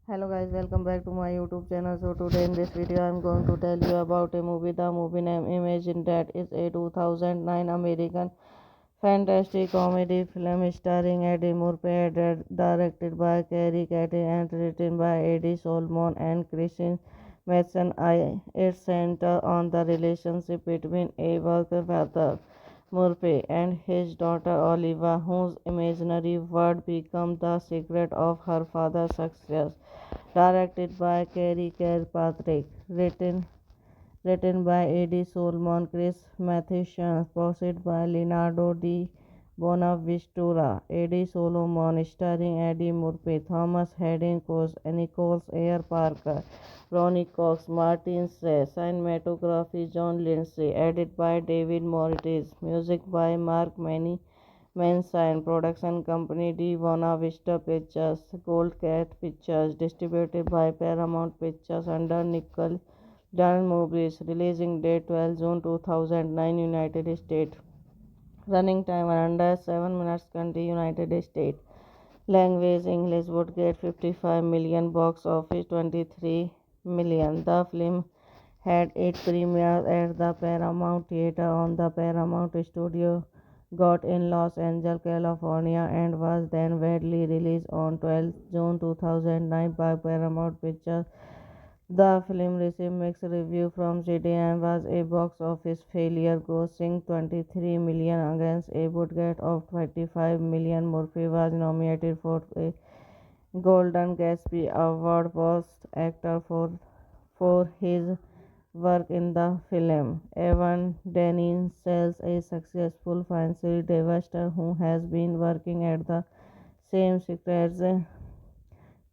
Hello guys, welcome back to my YouTube channel. So today in this video I am going to tell you about a movie. The movie name Imagine That is a 2009 American fantastic comedy film starring Eddie Murphy, directed by Carrie Cathy and written by Eddie Solomon and Christine Mason. It centers on the relationship between a worker father Murphy and his daughter Oliva, whose imaginary world becomes the secret of her father's success. Directed by Carrie Kirkpatrick, written by Eddie Solomon, Chris Matheson, produced by Leonardo Di Bonaventura, Eddie Solomon, starring Eddie Murphy, Thomas Hayden Church, Nicholas Ayer Parker, Ronnie Cox, Martin Sey, cinematography John Lindsay, edited by David Moritz, music by Mark Manson, production company De Buena Vista Pictures, Gold Cat Pictures, distributed by Paramount Pictures under Nickel Done Movies, releasing date 12 June 2009, United States. Running time under 7 minutes, country United States. Language English would get 55 million, box office 23 million. The film had 8 premieres at the Paramount Theater on the Paramount Studio got in Los Angeles, California, and was then widely released on 12 June 2009 by Paramount Pictures. The film received mixed reviews from critics and was a box office failure, grossing 23 million against a budget of 35 million. Murphy was nominated for a Golden Gatsby Award Best Actor for his work in the film. Evan Denny sells a successful financial investor who has been working at the same secrets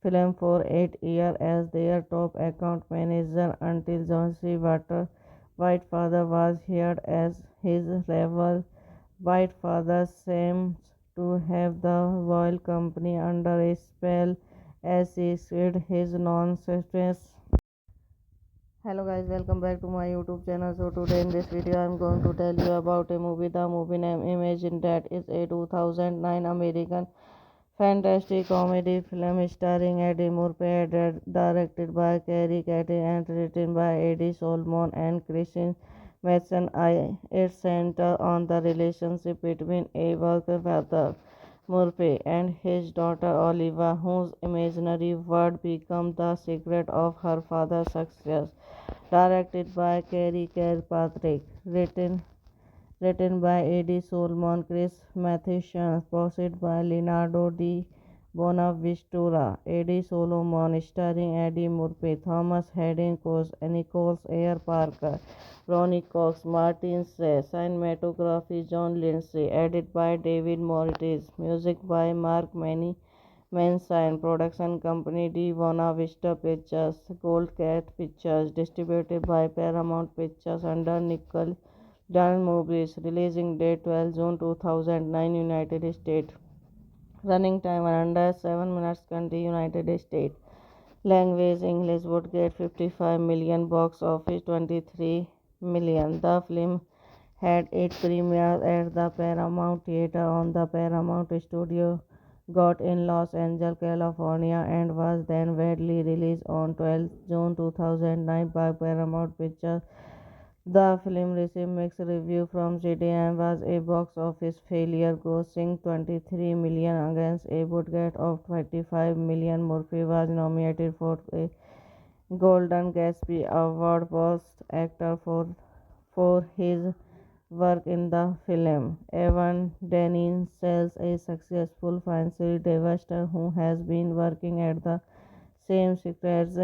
film for 8 years as their top account manager until John C. Whitefather was hired as his rival. Whitefather seems to have the oil company under a spell as he spread his nonsense. Hello guys, welcome back to my YouTube channel. So today in this video I am going to tell you about a movie. The movie name Imagine That is a 2009 American fantastic comedy film starring Eddie Murphy, directed by Carrie Cathy and written by Eddie Solomon and Christine Mason. It centers on the relationship between a worker father Murphy and his daughter Oliva, whose imaginary world becomes the secret of her father's success. Directed by Carrie Kirkpatrick, written by Eddie Solomon, Chris Matheson, produced by Leonardo Di Bonaventura, Eddie Solomon, starring Eddie Murphy, Thomas Hayden Church, Nicholas Ayer Parker, Ronnie Cox, Martin Sey, cinematography John Lindsay, edited by David Moritz, music by Mark Mansion Production Company de Buena Vista Pictures, Gold Cat Pictures, distributed by Paramount Pictures under Nickel Done Movies, releasing date 12 June 2009, United States. Running time under 7 minutes, country United States. Language English would get 55 million, box office 23 million. The film had 8 premieres at the Paramount Theater on the Paramount Studio got in Los Angeles, California, and was then widely released on 12 June 2009 by Paramount Pictures. The film received mixed reviews from critics and was a box office failure, grossing 23 million against a budget of 25 million. Murphy was nominated for a Golden Gatsby Award Best Actor for his work in the film. Evan Dennings sells a successful financial investor who has been working at the same secrets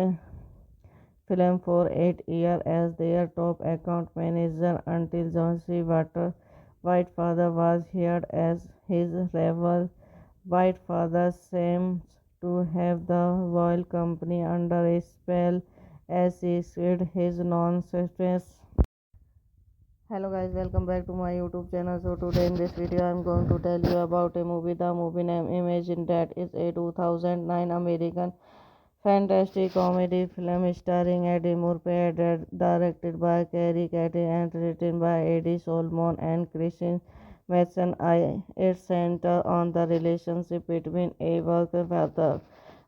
film for 8 years as their top account manager until John C. White father was hired as his rival. White father seems to have the oil company under a spell as he spread his nonsense. Hello guys, welcome back to my YouTube channel. So today in this video I am going to tell you about a movie. The movie name Imagine that is a 2009 American fantastic comedy film starring Eddie Murphy, directed by Carrie Cathy and written by Eddie Solomon and Christian Mason. It centers on the relationship between a working father,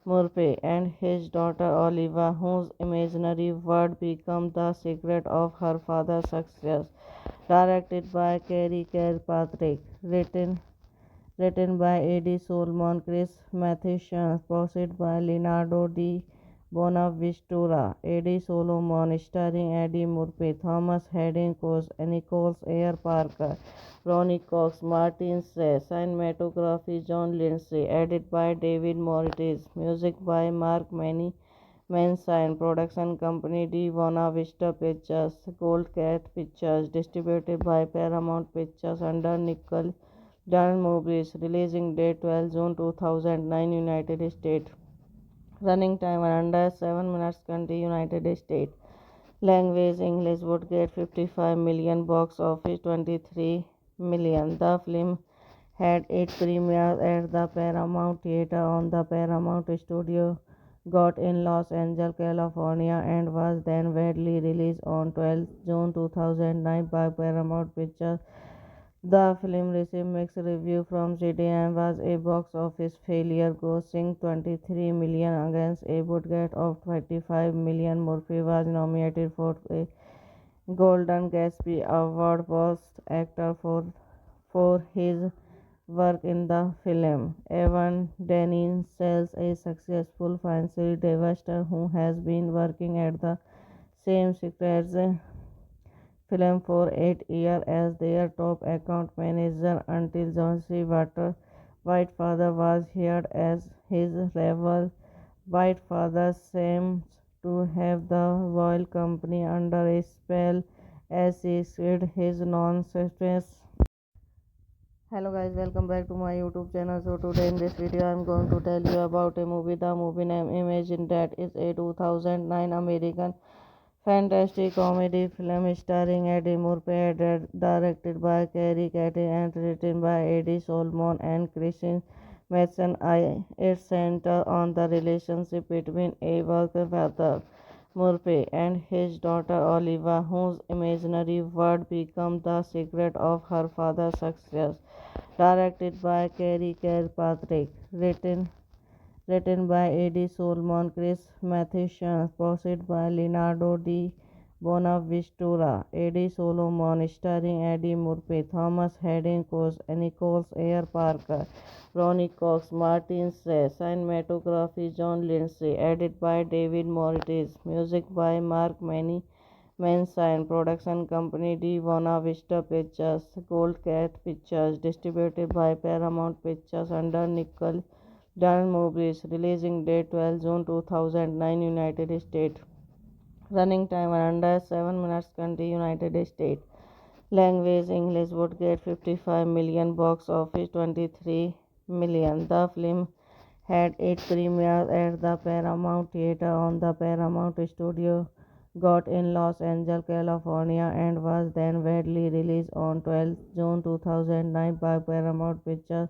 Murphy, and his daughter Oliva, whose imaginary world becomes the secret of her father's success. Directed by Carrie Kirkpatrick, written by Eddie Solomon, Chris Matheson, produced by Leonardo Di Bonaventura, Eddie Solomon, starring Eddie Murphy, Thomas Hayden Church, Nicholas Ayer Parker, Ronnie Cox, Martin Sey, cinematography John Lindsay, edited by David Moritz, music by Mark Manson, production company de Buena Vista Pictures, Gold Cat Pictures, distributed by Paramount Pictures under Nickel Done Movies, releasing date 12 June 2009, United States. Running time under 7 minutes, country United States. Language English would get 55 million, box office 23 million. The film had 8 premieres at the Paramount Theater on the Paramount Studio got in Los Angeles, California, and was then widely released on 12 June 2009 by Paramount Pictures. The film received mixed reviews from critics and was a box office failure, grossing 23 million against a budget of 25 million. Murphy was nominated for a Golden Gatsby Award Best Actor for his work in the film. Evan Dennings sells a successful financial investor who has been working at the same secrets film for 8 years as their top account manager until John C. White father was hired as his rival. White father seems to have the oil company under a spell as he spread his nonsense. Hello guys, welcome back to my YouTube channel. So today in this video I am going to tell you about a movie. The movie name Imagine that is a 2009 American fantastic comedy film starring Eddie Murphy, directed by Carrie Cathy and written by Eddie Solomon and Christian Mason. It centers on the relationship between a working father, Murphy, and his daughter Oliva, whose imaginary world becomes the secret of her father's success. Directed by Carrie Kirkpatrick, written by Eddie Solomon, Chris Matheson, produced by Leonardo Di Bonaventura, Eddie Solomon, starring Eddie Murphy, Thomas Hayden Church, Nicholas Ayer Parker, Ronnie Cox, Martin Sey, cinematography John Lindsay, edited by David Moritz, music by Mark Manson, production company de Buena Vista Pictures, Gold Cat Pictures, distributed by Paramount Pictures under Nickel Done Movies, releasing date 12 June 2009, United States. Running time under 7 minutes, country United States. Language English would get 55 million, box office 23 million. The film had 8 premieres at the Paramount Theater on the Paramount Studio got in Los Angeles, California, and was then widely released on 12 June 2009 by Paramount Pictures.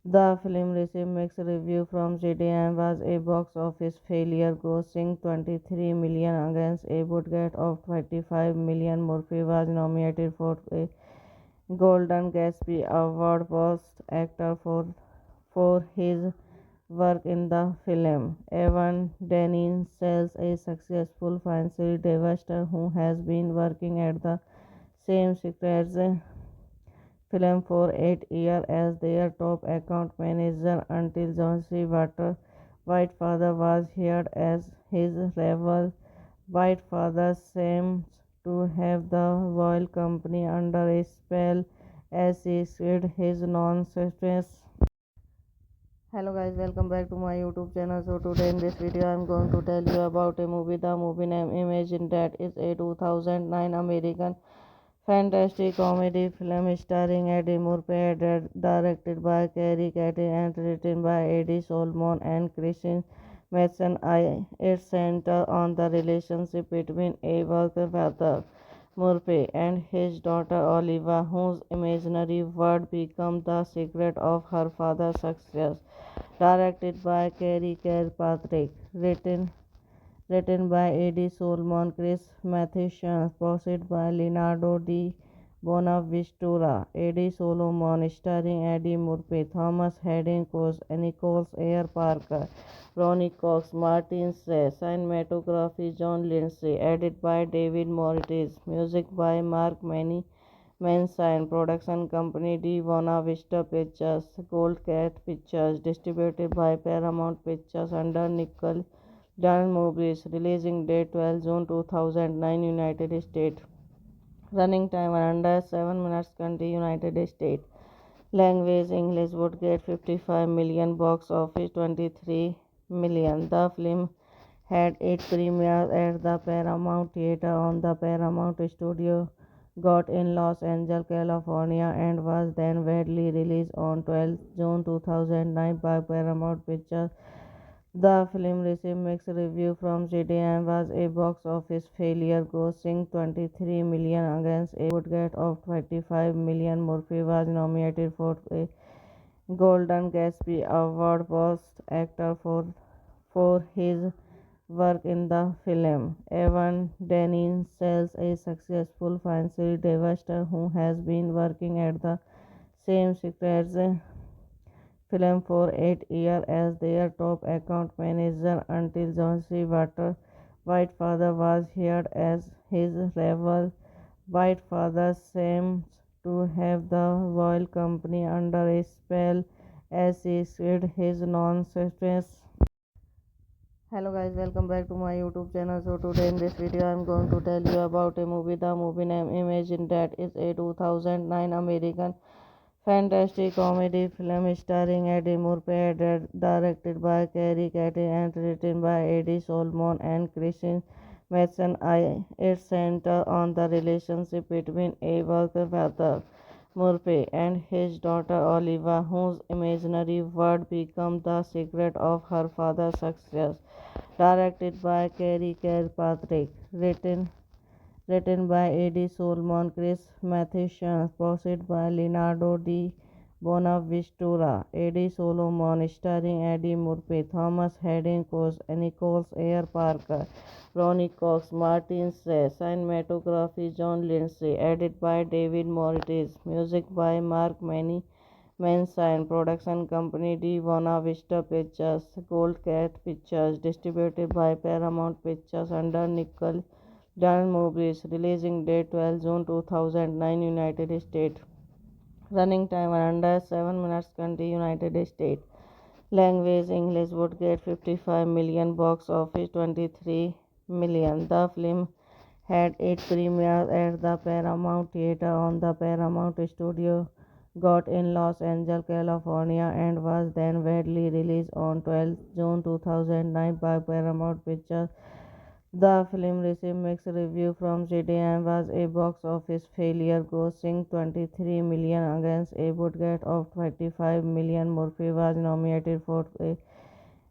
The film received mixed reviews from critics and was a box office failure, grossing 23 million against a budget of 25 million. Murphy was nominated for a Golden Gatsby Award Best Actor for his work in the film. Evan Daniels sells a successful financial investor who has been working at the same secrets film for 8 years as their top account manager until John C. White father was hired as his rival. White father seems to have the royal company under a spell as he spread his nonsense. Hello guys, welcome back to my YouTube channel. So today in this video I am going to tell you about a movie. The movie name Imagine that is a 2009 American fantastic comedy film starring Eddie Murphy, directed by Kerry Catty and written by Eddie Solomon and Christian Mason. It centers on the relationship between a worker father Murphy and his daughter Oliva, whose imaginary world becomes the secret of her father's success. Directed by Kerry Kirkpatrick, written by Eddie Solomon, Chris Matheson, produced by Leonardo Di Bonaventura, Eddie Solomon, starring Eddie Murphy, Thomas Hayden Church, Nicholas Ayer Parker, Ronnie Cox, Martin Sey, cinematography John Lindsay, edited by David Moritz, music by Mark Manson, production company Di Buena Vista Pictures, Gold Cat Pictures, distributed by Paramount Pictures under Nickel Daniel Movies, releasing date 12 June 2009, United States. Running time under 7 minutes, country United States. Language English would get 55 million, box office 23 million. The film had 8 premieres at the Paramount Theater on the Paramount Studio got in Los Angeles, California, and was then widely released on 12 June 2009 by Paramount Pictures. The film received mixed reviews from critics and was a box office failure, grossing 23 million against a budget of 25 million. Murphy was nominated for a Golden Gatsby Award Best Actor for his work in the film. Evan Daniels sells a successful financial investor who has been working at the same secrets film for 8 years as their top account manager until John C. White father was hired as his rival. White father seems to have the royal company under a spell as he spread his nonsense. Hello guys, welcome back to my YouTube channel. So today in this video I am going to tell you about a movie. The movie name Imagine that is a 2009 American fantastic comedy film starring Eddie Murphy, directed by Kerry Catty and written by Eddie Solomon and Christian Mason. It centers on the relationship between a worker father Murphy and his daughter Oliva, whose imaginary world becomes the secret of her father's success. Directed by Kerry Kirkpatrick, written by Eddie Solomon, Chris Matheson, produced by Leonardo Di Bonaventura, Eddie Solomon, starring Eddie Murphy, Thomas Hayden Church, Nicholas Ayer Parker, Ronnie Cox, Martin Sey, cinematography John Lindsay, edited by David Moritz, music by Mark Manson, production company Di Buena Vista Pictures, Gold Cat Pictures, distributed by Paramount Pictures under Nickel Daniel Movies, releasing date 12 June 2009, United States. Running time under 7 minutes, country United States. Language English would get 55 million, box office 23 million. The film had 8 premieres at the Paramount Theater on the Paramount Studio got in Los Angeles, California, and was then widely released on 12 June 2009 by Paramount Pictures. The film received mixed reviews from critics and was a box office failure, grossing 23 million against a budget of 25 million. Murphy was nominated for a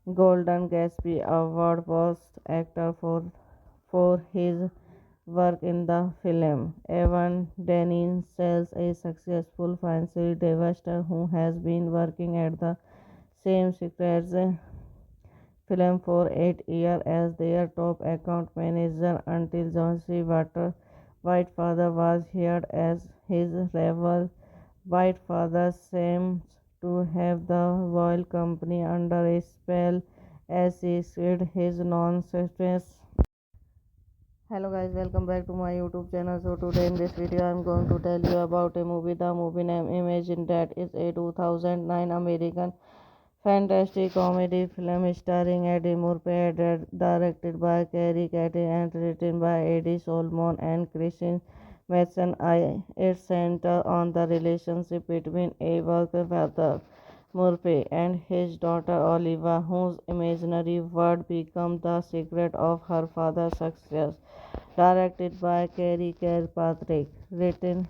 Golden Gatsby Award Best Actor for his work in the film. Evan Daniels is a successful financial investor who has been working at the same Secrets film for 8 years as their top account manager until John C. White father was hired as his rival. White father seems to have the Royal Company under a spell as he spread his non-success. Hello guys, welcome back to my YouTube channel. So today in this video I am going to tell you about a movie. The movie name Imagine that is a 2009 American fantastic comedy film starring Eddie Murphy, directed by Carrie Cathy and written by Eddie Solomon and Christine Matheson. It centers on the relationship between a worker father Murphy and his daughter Oliva, whose imaginary world becomes the secret of her father's success. Directed by Carrie Kirkpatrick, written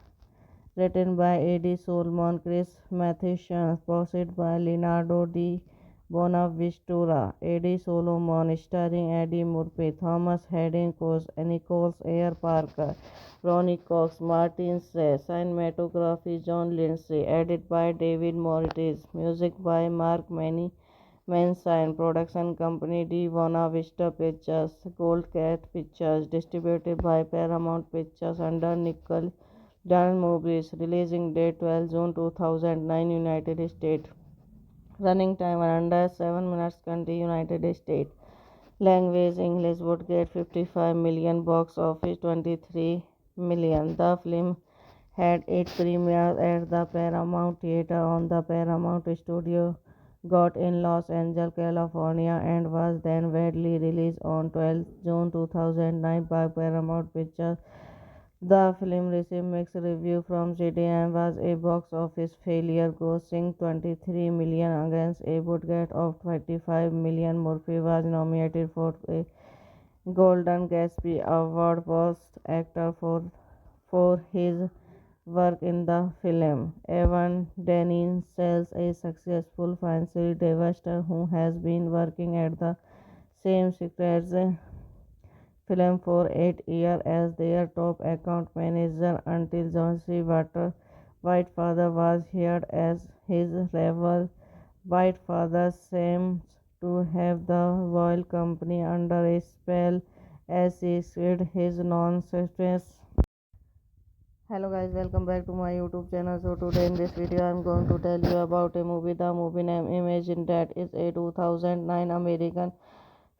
by Eddie Solomon, Chris Matheson, produced by Leonardo Di Bonaventura, Eddie Solomon, starring Eddie Murphy, Thomas Hayden Church, Nicholas Ayer Parker, Ronnie Cox, Martin Sey, cinematography John Lindsay, edited by David Moritz, music by Mark Manson, production company Di Buena Vista Pictures, Gold Cat Pictures, distributed by Paramount Pictures under Nickel Dan Movies, releasing date 12 June 2009, United States. Running time under 7 minutes, country United States. Language English would get 55 million, box office 23 million. The film had 8 premieres at the Paramount Theater on the Paramount Studio got in Los Angeles, California, and was then widely released on 12 June 2009 by Paramount Pictures. The film received mixed reviews from critics and was a box office failure, grossing 23 million against a budget of 25 million. Murphy was nominated for a Golden Gatsby Award Best Actor for his work in the film. Evan Daniels is a successful financial investor who has been working at the same Secrets film for 8 years as their top account manager until John C. White father was hired as his rival. White father seems to have the Royal Company under a spell as he spread his non-success. Hello guys, welcome back to my YouTube channel. So today in this video I am going to tell you about a movie. The movie name Imagine that is a 2009 American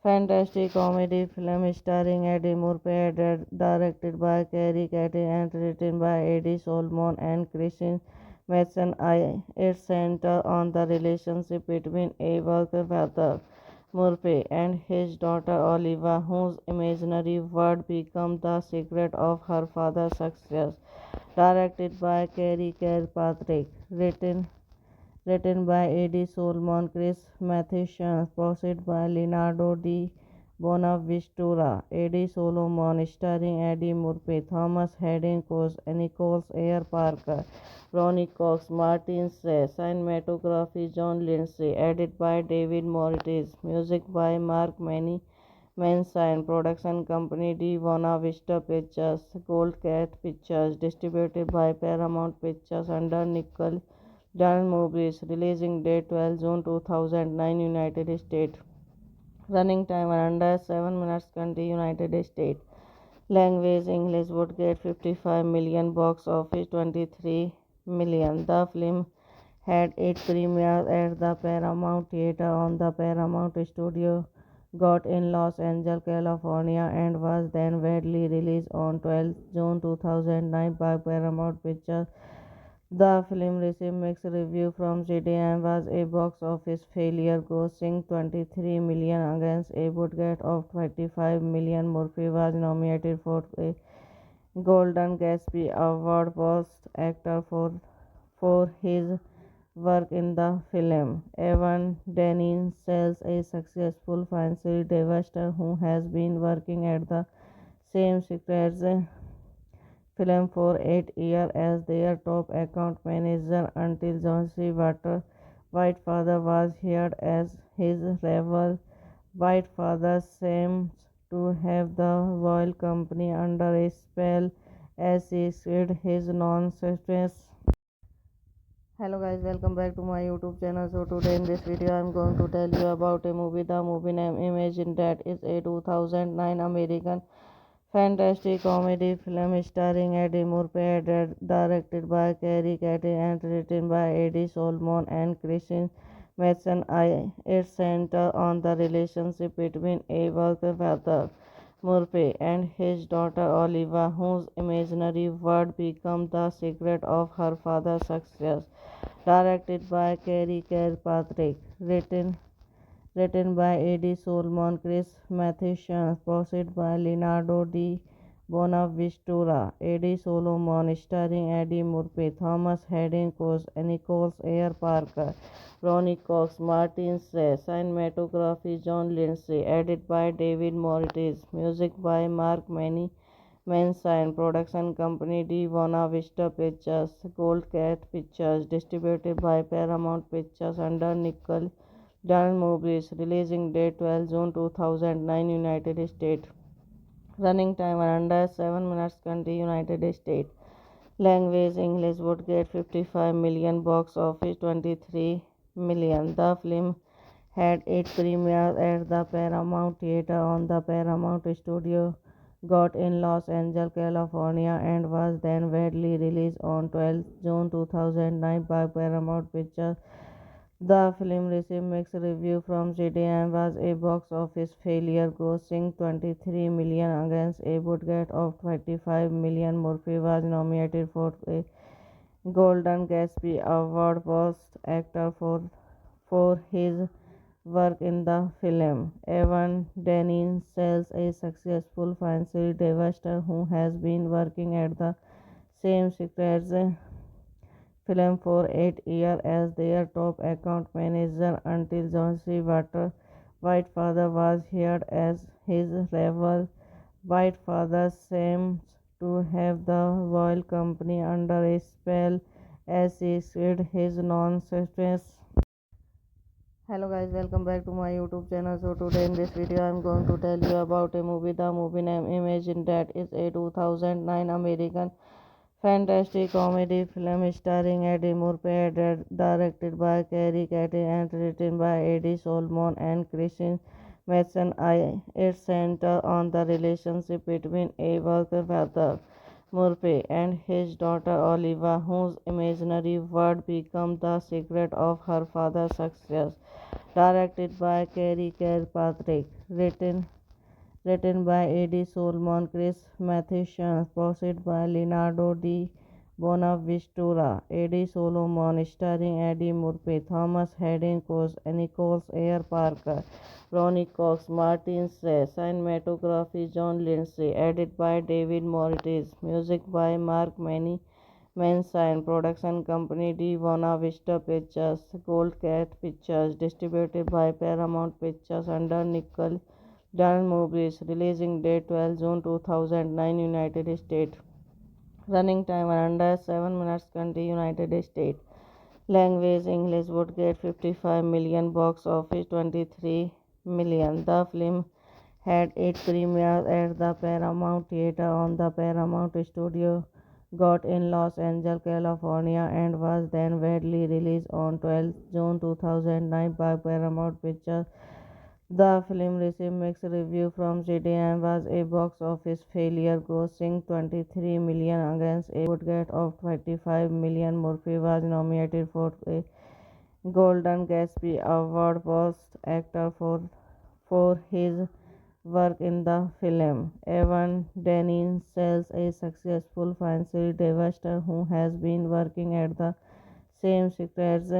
fantastic comedy film starring Eddie Murphy, directed by Carrie Cathy and written by Eddie Solomon and Christine Matheson. It centers on the relationship between a worker father Murphy and his daughter Oliva, whose imaginary world becomes the secret of her father's success. Directed by Carrie Kirkpatrick, written by Eddie Solomon, Chris Matheson, produced by Leonardo Di Bonaventura, Eddie Solomon, starring Eddie Murphy, Thomas Hayden Church, Nicholas Ayer Parker, Ronnie Cox, Martin Sey, cinematography John Lindsay, edited by David Moritz, music by Mark Manson, production company Di Buena Vista Pictures, Gold Cat Pictures, distributed by Paramount Pictures under Nickel Dan Movies, releasing date 12 June 2009, United States. Running time under 7 minutes, country United States. Language English would get 55 million, box office 23 million. The film had 8 premieres at the Paramount Theater on the Paramount Studio got in Los Angeles, California, and was then widely released on 12 June 2009 by Paramount Pictures. The film received mixed reviews from critics and was a box office failure, grossing 23 million against a budget of 25 million. Murphy was nominated for a Golden Gatsby Award Best Actor for his work in the film. Evan Daniels is a successful financial investor who has been working at the same Secrets film for 8 years as their top account manager until John C. White father was hired as his rival. White father seems to have the royal company under a spell as he spread his nonsense. Hello guys, welcome back to my YouTube channel. So today in this video I am going to tell you about a movie. The movie name Imagine that is a 2009 American fantastic comedy film starring Eddie Murphy, directed by Cary Carey and written by Eddie Solomon and Christine Matheson. It centers on the relationship between a working father, Murphy, and his daughter Oliva, whose imaginary world becomes the secret of her father's success. Directed by Cary Kirkpatrick, written by Eddie Solomon, Chris Matheson, produced by Leonardo Di Bonaventura, Eddie Solomon, starring Eddie Murphy, Thomas Hayden Church, Nicholas Ayer Parker, Ronnie Cox, Martin Sey, cinematography John Lindsay, edited by David Moritz, music by Mark Manson, production company Di Buena Vista Pictures, Gold Cat Pictures, distributed by Paramount Pictures under Nickel Dance Movies, releasing date 12 June 2009, United States. Running time under 7 minutes, country United States. Language English would get 55 million, box office 23 million. The film had 8 premieres at the Paramount Theater on the Paramount Studio got in Los Angeles, California, and was then widely released on 12 June 2009 by Paramount Pictures. The film received mixed reviews from critics and was a box office failure, grossing 23 million against a budget of 25 million. Murphy was nominated for a Golden Gatsby Award Best Actor for his work in the film. Evan Dennings sells a successful financial investor who has been working at the same secrets film for 8 years as their top account manager until John C. White father was hired as his rival. White father seems to have the royal company under a spell as he spread his nonsense. Hello guys, welcome back to my YouTube channel. So today in this video I am going to tell you about a movie. The movie name Imagine that is a 2009 American fantastic comedy film starring Eddie Murphy, directed by Cary Carey and written by Eddie Solomon and Christine Matheson. It centers on the relationship between a working father, Murphy, and his daughter Oliva, whose imaginary world becomes the secret of her father's success. Directed by Cary Kirkpatrick, written by Eddie Solomon, Chris Matheson, produced by Leonardo Di Bonaventura, Eddie Solomon, starring Eddie Murphy, Thomas Hayden Church, Nicholas Ayer Parker, Ronnie Cox, Martin Sey, cinematography John Lindsay, edited by David Moritz, music by Mark Manson, production company Di Buena Vista Pictures, Gold Cat Pictures, distributed by Paramount Pictures under Nickel Dance Movies, releasing date 12 June 2009, United States. Running time under 7 minutes, country United States. Language English would get 55 million, box office 23 million. The film had 8 premieres at the Paramount Theater on the Paramount Studio got in Los Angeles, California, and was then widely released on 12 June 2009 by Paramount Pictures. The film received mixed reviews from critics and was a box office failure, grossing 23 million against a budget of 25 million. Murphy was nominated for a Golden Gatsby Award Best Actor for his work in the film. Evan Dennings sells a successful financial investor who has been working at the same secrets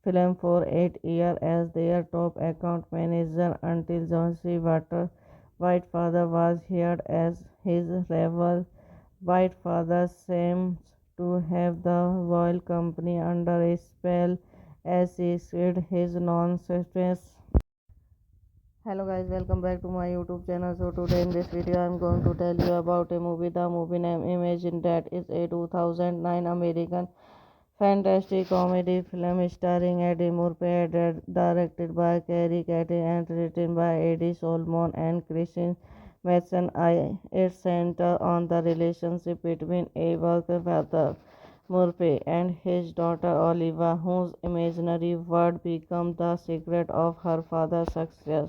film for 8 years as their top account manager until John C. White father was hired as his rival. White father seems to have the royal company under a spell as he spread his nonsense. Hello guys, welcome back to my YouTube channel. So today in this video I am going to tell you about a movie. The movie name Imagine that is a 2009 American fantastic comedy film starring Eddie Murphy, directed by Cary Grant and written by Eddie Solomon and Christine Mason. It centers on the relationship between a working father, Murphy, and his daughter Oliva, whose imaginary world becomes the secret of her father's success.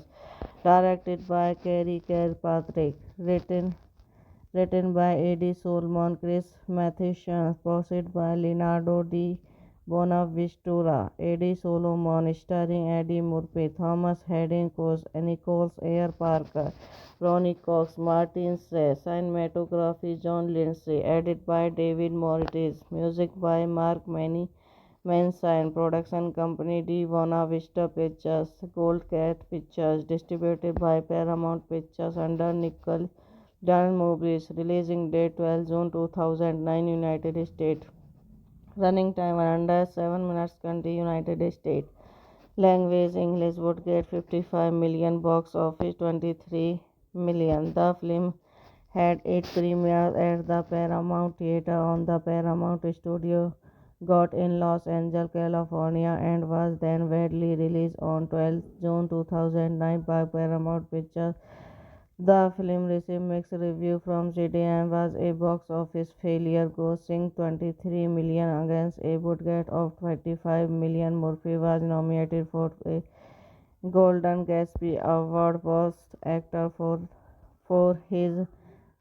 Directed by Cary Kirkpatrick, written by Eddie Solomon, Chris Matheson, produced by Leonardo Di Bonaventura, Eddie Solomon, starring Eddie Murphy, Thomas Hayden Church, Nicholas Ayer Parker, Ronnie Cox, Martin Sheen, cinematography John Lindsay, edited by David Moritz, music by Mark Manson, production company Di Buena Vista Pictures, Gold Cat Pictures, distributed by Paramount Pictures under Nickel Daniel Movies, releasing date 12 June 2009, United States. Running time under 7 minutes, country United States. Language English, would get 55 million, box office 23 million. The film had 8 premieres at the Paramount Theater on the Paramount Studio got in Los Angeles, California, and was then widely released on 12 June 2009 by Paramount Pictures. The film received mixed reviews from critics and was a box office failure, grossing 23 million against a budget of 25 million. Murphy was nominated for a Golden Gatsby Award Best Actor for his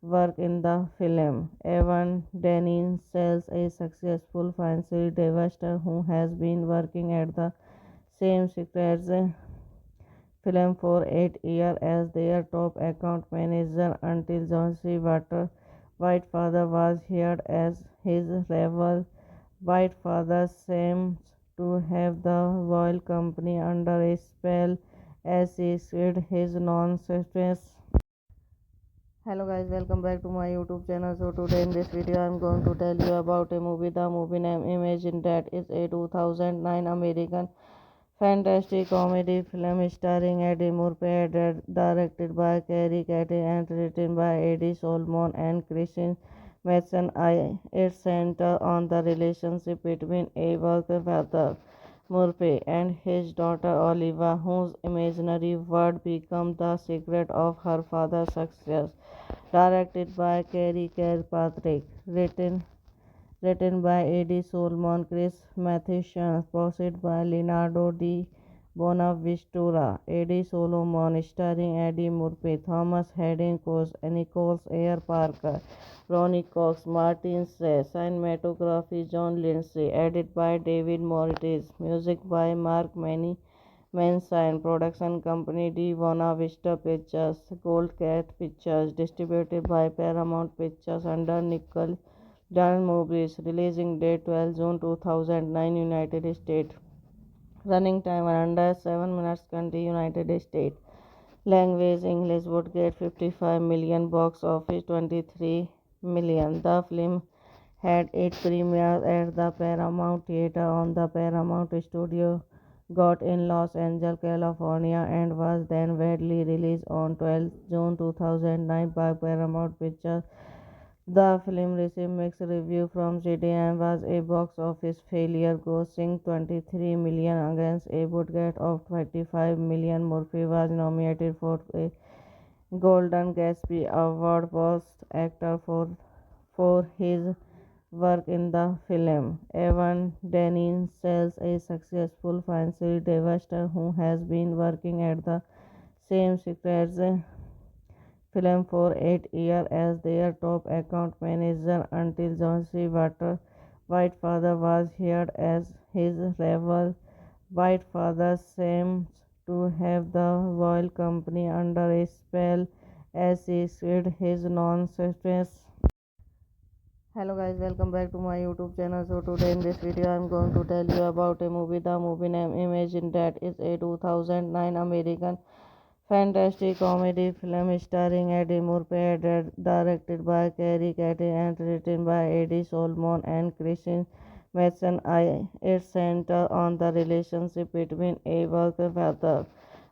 work in the film. Evan Dennings sells a successful financial investor who has been working at the same secrets film for 8 years as their top account manager until John C. White father was hired as his rival. White father seems to have the oil company under a spell as he sued his non-success. Hello guys, welcome back to my YouTube channel. So today in this video I am going to tell you about a movie. The movie name Imagine, that is a 2009 American fantastic comedy film starring Eddie Murphy, directed by Cary Grant and written by Eddie Solomon and Christine Mason. It centers on the relationship between a working father, Murphy, and his daughter Oliva, whose imaginary world becomes the secret of her father's success. Directed by Cary Kirkpatrick, written by Eddie Solomon, Chris Matheson, produced by Leonardo Di Bonaventura, Eddie Solomon, starring Eddie Murphy, Thomas Hayden Church, Nicholas Ayer Parker, Ronnie Cox, Martin Sheen, cinematography John Lindsay, edited by David Moritz, music by Mark Manson, production company Di Buena Vista Pictures, Gold Cat Pictures, distributed by Paramount Pictures under Nickel Daniel Movies, releasing date 12 June 2009, United States. Running time under 7 minutes, country United States. Language English, would get 55 million, box office 23 million. The film had 8 premieres at the Paramount Theater on the Paramount Studio got in Los Angeles, California, and was then widely released on 12 June 2009 by Paramount Pictures. The film received mixed reviews from critics and was a box office failure, grossing 23 million against a budget of 25 million. Murphy was nominated for a Golden Gatsby Award Best Actor for his work in the film. Evan Dennings sells a successful financial investor who has been working at the same secrets film for 8 years as their top account manager until John C. White father was hired as his rival. White father seems to have the oil company under a spell as he sued his non-success. Hello guys, welcome back to my YouTube channel. So today in this video I am going to tell you about a movie. The movie name Imagine, that is a 2009 American fantastic comedy film starring Eddie Murphy, directed by Cary Grant and written by Eddie Solomon and Christine Mason. It centers on the relationship between a working father,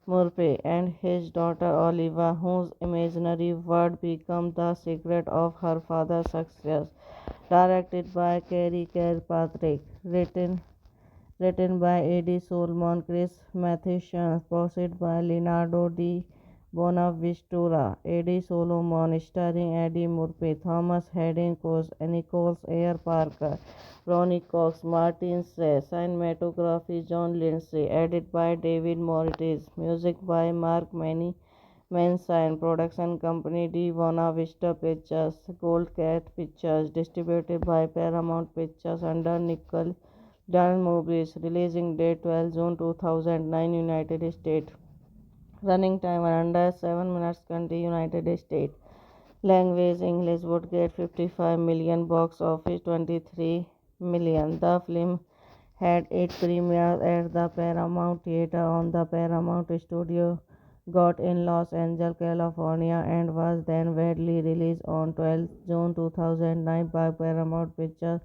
Murphy, and his daughter Oliva, whose imaginary world becomes the secret of her father's success. directed by Kerry Kirkpatrick, written by Eddie Solomon, Chris Matheson, produced by Leonardo Di Bonaventura, Eddie Solomon, starring Eddie Murphy, Thomas Hayden Church, Nicholas Ayer Parker, Ronnie Cox, Martin Sey, cinematography John Lindsay, edited by David Moritz, music by Mark Manson, production company Di Buena Vista Pictures, Gold Cat Pictures, distributed by Paramount Pictures under Nickel Done Movies, releasing date 12 June 2009, United States. Running time under 7 minutes, country United States. Language English, would get 55 million, box office 23 million. The film had 8 premieres at the Paramount Theater on the Paramount Studio got in Los Angeles, California, and was then widely released on 12 June 2009 by Paramount Pictures.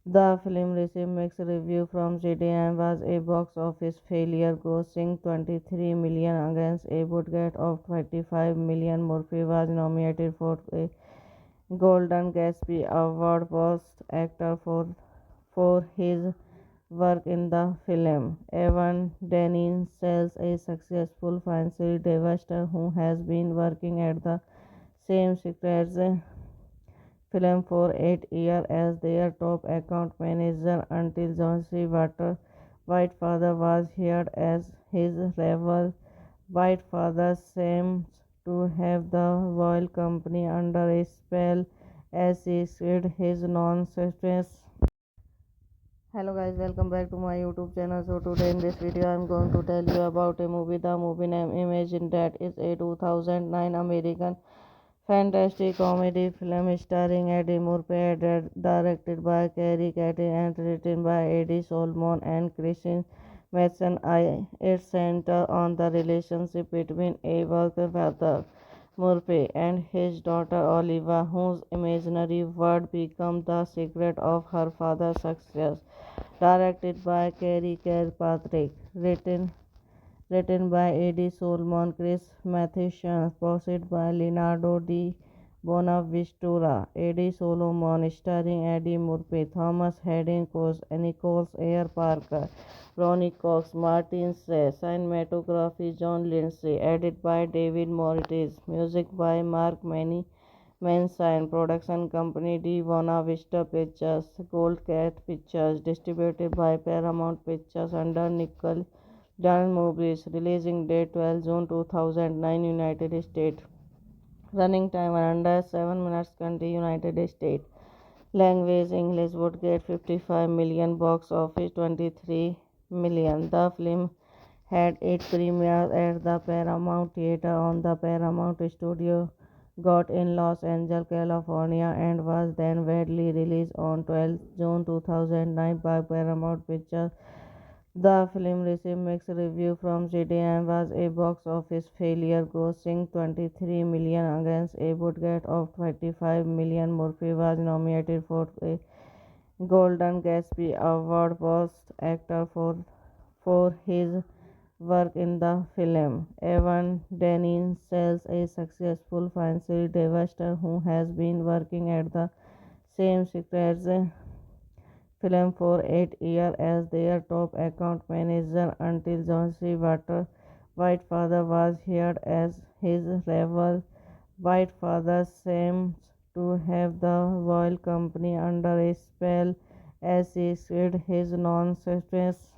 The film received mixed reviews from critics and was a box office failure, grossing 23 million against a budget of 35 million. Murphy was nominated for a Golden Gatsby Award Best Actor for his work in the film. Evan Dennings sells a successful financial investor who has been working at the same secrets film for 8 years as their top account manager until John C. White father was hired as his rival. White father seems to have the oil company under a spell as he spread his nonsense. Hello guys, welcome back to my YouTube channel. So today in this video I am going to tell you about a movie. The movie name Imagine That is a 2009 American fantastic comedy film starring Eddie Murphy, directed by Kerry Catty and written by Eddie Solomon and Christine Matheson. It centers on the relationship between a working father, Murphy, and his daughter Oliva, whose imaginary world becomes the secret of her father's success. Directed by Kerry Kirkpatrick, written by Eddie Solomon, Chris Matheson, produced by Leonardo Di Bonaventura, Eddie Solomon, starring Eddie Murphy, Thomas Hayden Church, Nicholas Ayer Parker, Ronnie Cox, Martin Sey, cinematography John Lindsay, edited by David Moritz, music by Mark Manson, production company Di Buena Vista Pictures, Gold Cat Pictures, distributed by Paramount Pictures under Nickel Done Movies, releasing date 12 June 2009, United States. Running time under 7 minutes, country United States. Language English, would get 55 million, box office 23 million. The film had 8 premieres at the Paramount Theater on the Paramount Studio got in Los Angeles, California, and was then widely released on 12 June 2009 by Paramount Pictures. The film received mixed reviews from critics and was a box office failure, grossing 23 million against a budget of 35 million. Murphy was nominated for a Golden Gatsby Award Best Actor for his work in the film. Evan Dennings sells a successful financial investor who has been working at the same secrets film for 8 years as their top account manager until John C. White father was hired as his rival. White father seems to have the oil company under a spell as he spread his nonsense.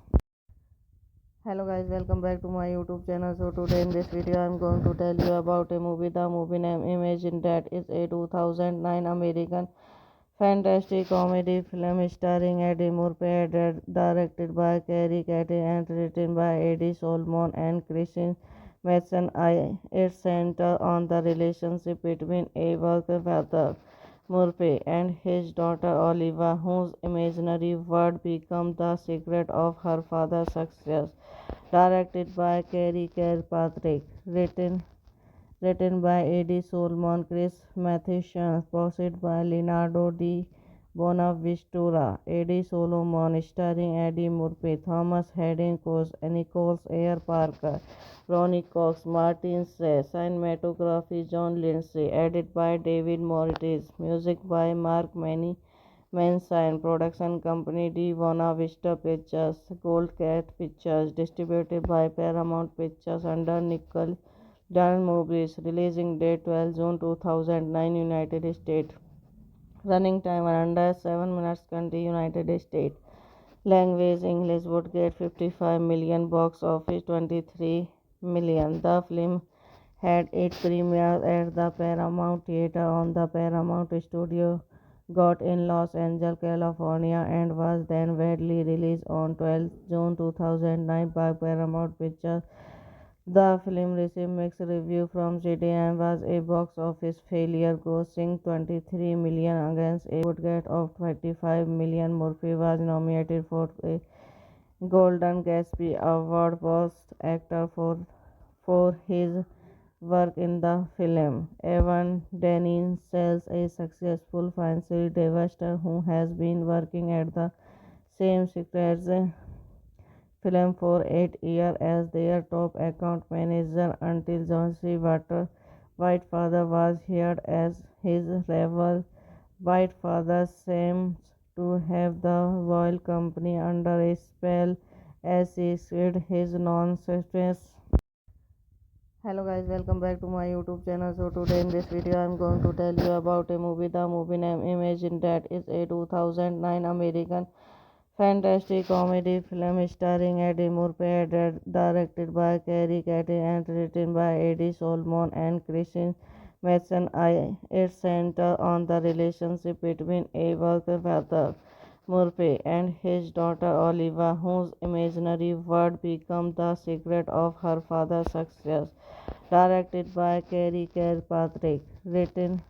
Hello guys, welcome back to my YouTube channel. So today in this video I am going to tell you about a movie. The movie name Imagine That is a 2009 American fantastic comedy film starring Eddie Murphy, directed by Kerry Catty and written by Eddie Solomon and Christine Matheson. It centers on the relationship between a working father, Murphy, and his daughter Oliva, whose imaginary world becomes the secret of her father's success. Directed by Kerry Kirkpatrick, written by Eddie Solomon, Chris Matheson, produced by Leonardo Di Bonaventura, Eddie Solomon, starring Eddie Murphy, Thomas Hayden Church, Nicholas Ayer Parker, Ronnie Cox, Martin Sey, cinematography John Lindsay, edited by David Moritz, music by Mark Mansion Production Company de Buena Vista Pictures, Gold Cat Pictures, distributed by Paramount Pictures under Nickel Done Movies, releasing date 12 June 2009, United States. Running time under 7 minutes, country United States. Language English would get 55 million, box office 23 million. The film had 8 premieres at the Paramount Theater on the Paramount Studio got in Los Angeles, California, and was then widely released on 12 June 2009 by Paramount Pictures. The film received mixed reviews from critics and was a box office failure, grossing 23 million against a budget of 25 million. Murphy was nominated for a Golden Gatsby Award Best Actor for his work in the film. Evan Dennings sells a successful financial investor who has been working at the same secrets film for 8 years as their top account manager until John C. Whitefather was hired as his rival. Whitefather seems to have the oil company under a spell as he spread his nonsense. Hello guys, welcome back to my YouTube channel. So today in this video I am going to tell you about a movie. The movie name Imagine That is a 2009 American fantastic comedy film starring Eddie Murphy, directed by Cary Cathy and written by Eddie Solomon and Christian Mason. It centers on the relationship between a worker father Murphy and his daughter Oliva, whose imaginary world becomes the secret of her father's success. Directed by Cary Kirkpatrick, written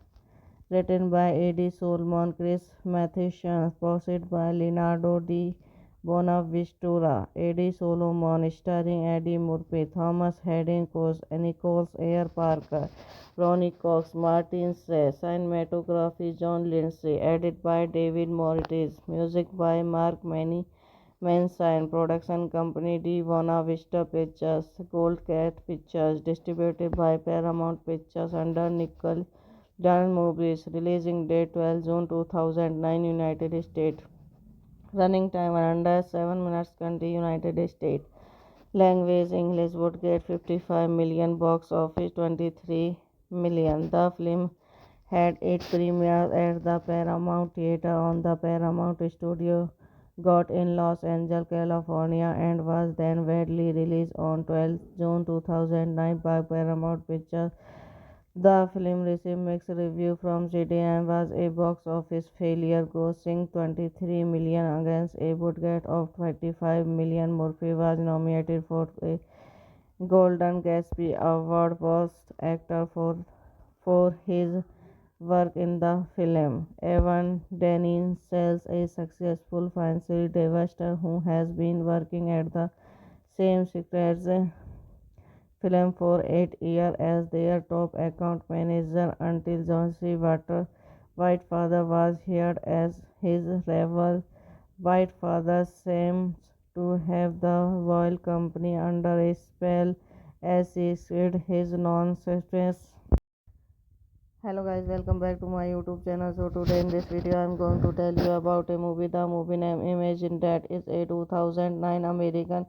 by Eddie Solomon, Chris Matheson, produced by Leonardo Di Bonaventura, Eddie Solomon, starring Eddie Murphy, Thomas Hayden Church, Nicholas Ayer Parker, Ronnie Cox, Martin Sey, cinematography John Lindsay, edited by David Moritz, music by Mark Manson, production company de Buena Vista Pictures, Gold Cat Pictures, distributed by Paramount Pictures under Nickel Done Movies, releasing date 12 June 2009, United States. Running time under 7 minutes, country United States. Language English would get 55 million, box office 23 million. The film had 8 premieres at the Paramount Theater on the Paramount Studio got in Los Angeles, California, and was then widely released on 12 June 2009 by Paramount Pictures. The film received mixed reviews from critics and was a box office failure, grossing 23 million against a budget of 25 million. Murphy was nominated for a Golden Gatsby Award Best Actor for his work in the film. Evan Dennings sells a successful financial investor who has been working at the same secrets film for 8 years as their top account manager until John C. Whitefather was hired as his rival. Whitefather seems to have the oil company under a spell as he spread his nonsense. Hello guys, welcome back to my YouTube channel. So today in this video I am going to tell you about a movie. The movie name Imagine That is a 2009 American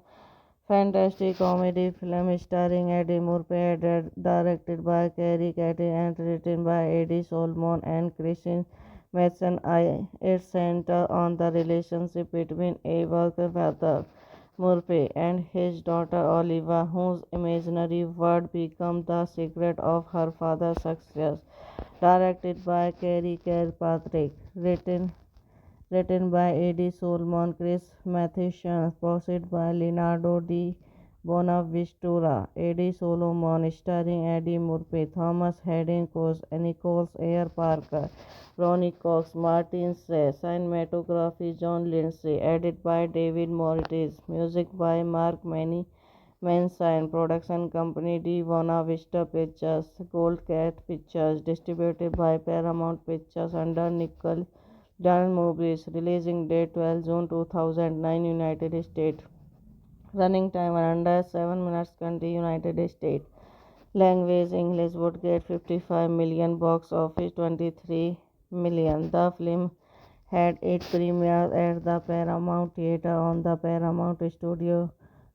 fantastic comedy film starring Eddie Murphy, directed by Cary Cathy and written by Eddie Solomon and Christian Mason. It centers on the relationship between a worker father Murphy and his daughter Oliva, whose imaginary world becomes the secret of her father's success. Directed by Cary Kirkpatrick, written by Eddie Solomon, Chris Matheson, produced by Leonardo Di Bonaventura, Eddie Solomon, starring Eddie Murphy, Thomas Hayden Church, Nicholas Ayer Parker, Ronnie Cox, Martin Sey, cinematography John Lindsay, edited by David Moritz, music by Mark Manson, production company de Buena Vista Pictures, Gold Cat Pictures, distributed by Paramount Pictures under Nickel Done Movies, releasing date 12 June 2009, United States. Running time under 7 minutes, country United States. Language English would get 55 million, box office 23 million. The film had 8 premieres at the Paramount Theater on the Paramount Studio,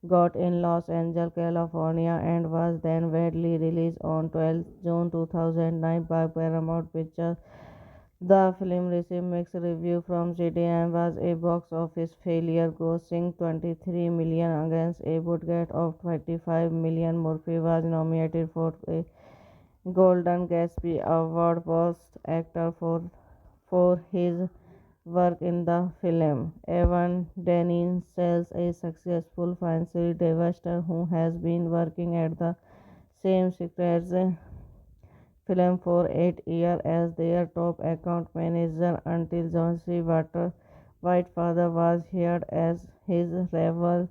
got in Los Angeles, California, and was then widely released on 12 June 2009 by Paramount Pictures. The film received mixed reviews from critics and was a box office failure, grossing 23 million against a budget of 35 million. Murphy was nominated for a Golden Gatsby Award Best Actor for his work in the film. Evan Dennings sells a successful financial investor who has been working at the same secrets film for 8 years as their top account manager until John C. White father was hired as his rival.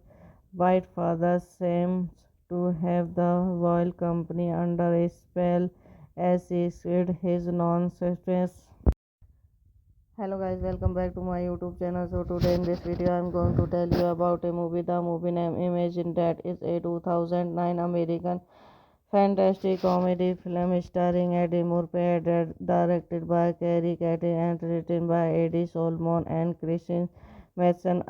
White father seems to have the royal company under a spell as he spread his nonsense. Hello guys, welcome back to my YouTube channel. So today in this video I am going to tell you about a movie. The movie name Imagine That is a 2009 American fantastic comedy film starring Eddie Murphy, directed by Carrie Cathy and written by Eddie Solomon and Christine Matheson.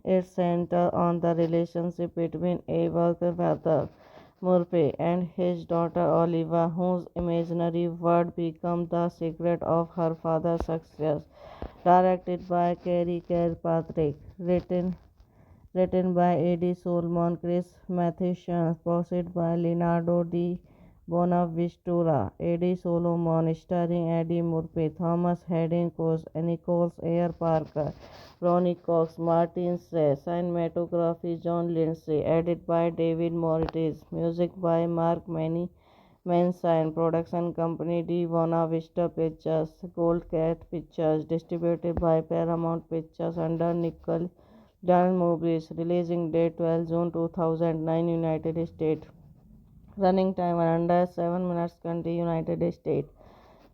It centers on the relationship between a working father, Murphy, and his daughter Oliva, whose imaginary world becomes the secret of her father's success. Directed by Carrie Kirkpatrick, written by Eddie Solomon, Chris Matheson, produced by Leonardo Di Bonaventura, Eddie Solomon, starring Eddie Murphy, Thomas Hayden Church, Nicholas Ayer Parker, Ronnie Cox, Martin Sey, cinematography John Lindsay, edited by David Moritz, music by Mark Manson, production company Di Buena Vista Pictures, Gold Cat Pictures, distributed by Paramount Pictures under Nickel Daniel Movies, releasing date 12 June 2009, United States. Running time under 7 minutes, country United States.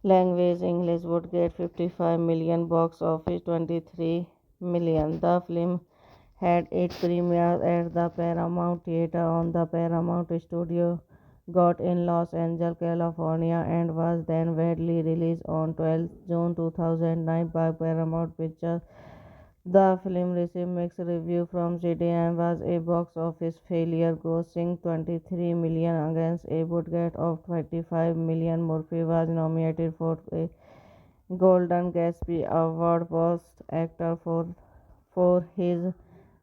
Language English would get 55 million, box office 23 million. The film had 8 premieres at the Paramount Theater on the Paramount Studio, got in Los Angeles, California, and was then widely released on 12 June 2009 by Paramount Pictures. The film received mixed reviews from critics and was a box office failure, grossing 23 million against a budget of 35 million. Murphy was nominated for a Golden Gatsby Award Best Actor for his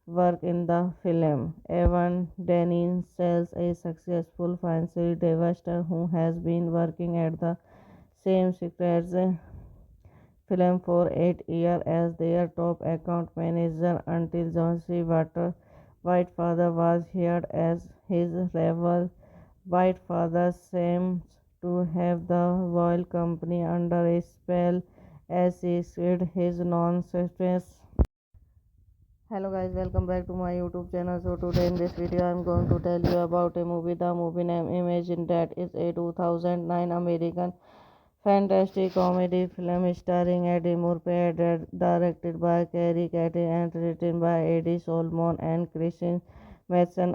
work in the film. Evan Dennings sells a successful financial investor who has been working at the same secrets film for 8 years as their top account manager until John C. White father was hired as his rival. White father seems to have the royal company under a spell as he spread his nonsense. Hello guys, welcome back to my YouTube channel. So today in this video I am going to tell you about a movie. The movie name Imagine That is a 2009 American fantastic comedy film starring Eddie Murphy, directed by Carrie Cathy and written by Eddie Solomon and Christine Matheson.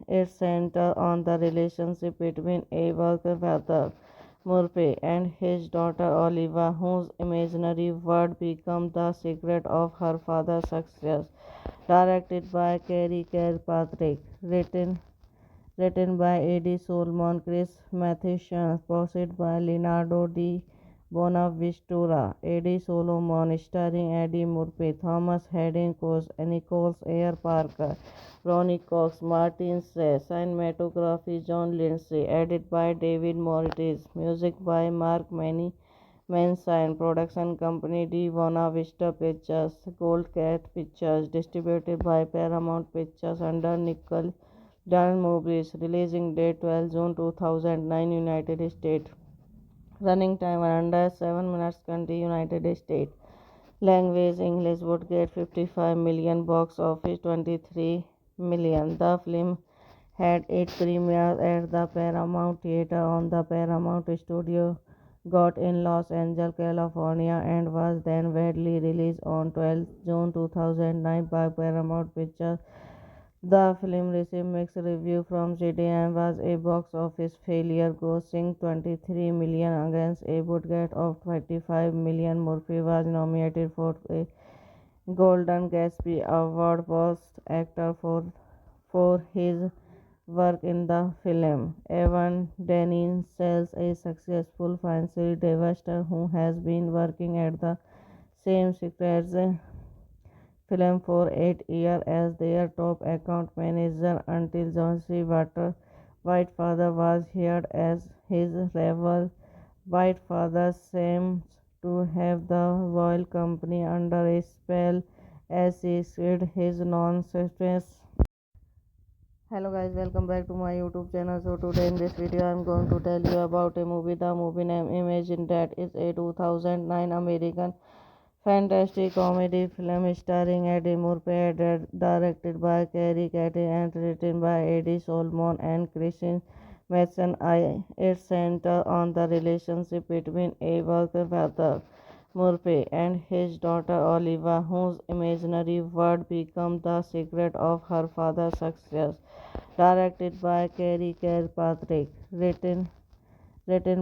It centers on the relationship between a working father, Murphy, and his daughter Oliva, whose imaginary world becomes the secret of her father's success. Directed by Carrie Kirkpatrick, written by Eddie Solomon, Chris Matheson, produced by Leonardo Di Bonaventura, Eddie Solomon, starring Eddie Murphy, Thomas Hayden Church, Nicholas Ayer Parker, Ronnie Cox, Martin Sey, cinematography John Lindsay, edited by David Moritz, music by Mark Manson, production company Di Buena Vista Pictures, Gold Cat Pictures, distributed by Paramount Pictures under Nickel Daniel Movies, releasing date 12 June 2009, United States. Running time under 7 minutes, country United States. Language English would get 55 million, box office 23 million. The film had 8 premieres at the Paramount Theater on the Paramount Studio, got in Los Angeles, California, and was then widely released on 12 June 2009 by Paramount Pictures. The film received mixed reviews from critics and was a box office failure, grossing 23 million against a budget of 25 million. Murphy was nominated for a Golden Gatsby Award Best Actor for his work in the film. Evan Daniels sells a successful financial investor who has been working at the same secrets film for 8 years as their top account manager until John C. White father was hired as his rival. White father seems to have the royal company under a spell as he spread his nonsense. Hello guys, welcome back to my YouTube channel. So today in this video I am going to tell you about a movie. The movie name Imagine that is a 2009 American fantastic comedy film starring Eddie Murphy, directed by Carrie Cathy and written by Eddie Solomon and Christian Mason. It centers on the relationship between a worker father Murphy and his daughter Oliva, whose imaginary world becomes the secret of her father's success. Directed by Carrie Kirkpatrick, written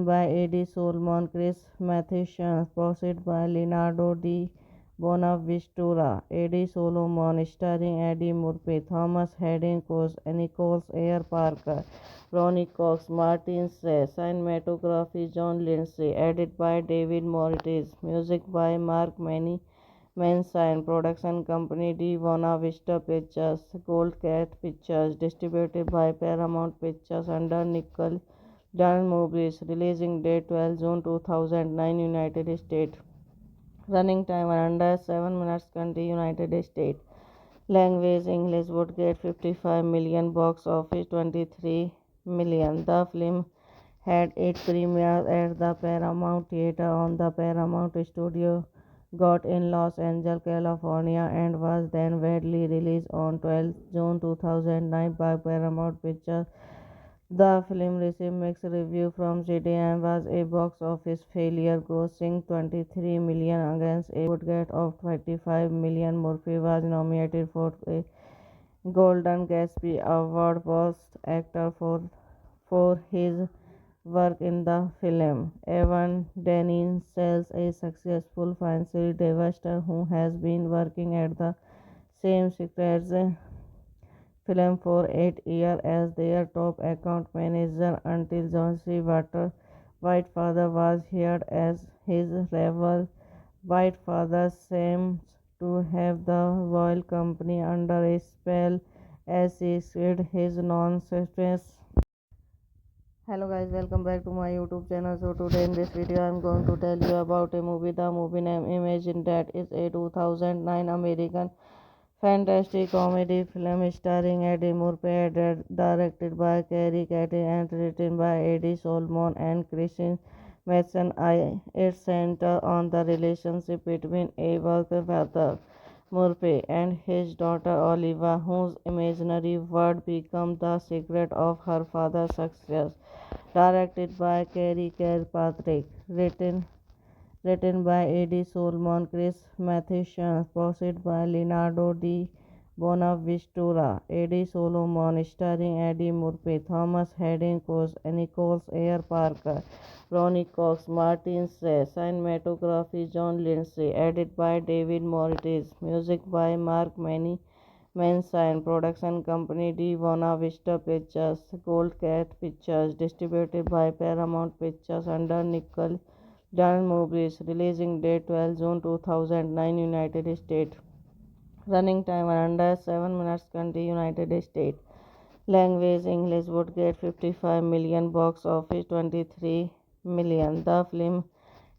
by Eddie Solomon, Chris Matheson, produced by Leonardo Di Bonaventura, Eddie Solomon, starring Eddie Murphy, Thomas Hayden Church, Nicholas Ayer Parker, Ronnie Cox, Martin Sey, cinematography John Lindsay, edited by David Moritz, music by Mark Manson, production company Di Buena Vista Pictures, Gold Cat Pictures, distributed by Paramount Pictures under Nickel Dance Movies, releasing date 12 June 2009, United States. Running time under 7 minutes, country United States. Language English would get 55 million, box office 23 million. The film had 8 premieres at the Paramount Theater on the Paramount Studio got in Los Angeles, California, and was then widely released on 12 June 2009 by Paramount Pictures. The film received mixed reviews from critics and was a box office failure, grossing 23 million against a budget of 25 million. Murphy was nominated for a Golden Gatsby Award Best Actor for his work in the film. Evan Daniels sells a successful financial investor who has been working at the same secrets film for 8 years as their top account manager until John C. White father was hired as his rival. White father seems to have the royal company under a spell as he spread his nonsense. Hello guys, welcome back to my YouTube channel. So today in this video I am going to tell you about a movie. The movie name Imagine that is a 2009 American fantastic comedy film starring Eddie Murphy, directed by Carrie Cathy and written by Eddie Solomon and Christian Mason. It centers on the relationship between a worker father Murphy and his daughter Oliva, whose imaginary world becomes the secret of her father's success. Directed by Carrie Kirkpatrick, written by Eddie Solomon, Chris Matheson, produced by Leonardo Di Bonaventura, Eddie Solomon, starring Eddie Murphy, Thomas Hayden Church, Nicholas Ayer Parker, Ronnie Cox, Martin Sey, cinematography John Lindsay, edited by David Moritz, music by Mark Manson, production company Di Buena Vista Pictures, Gold Cat Pictures, distributed by Paramount Pictures under Nickel Dance Movies, releasing date 12 June 2009, United States. Running time under 7 minutes, country United States. Language English would get 55 million, box office 23 million. The film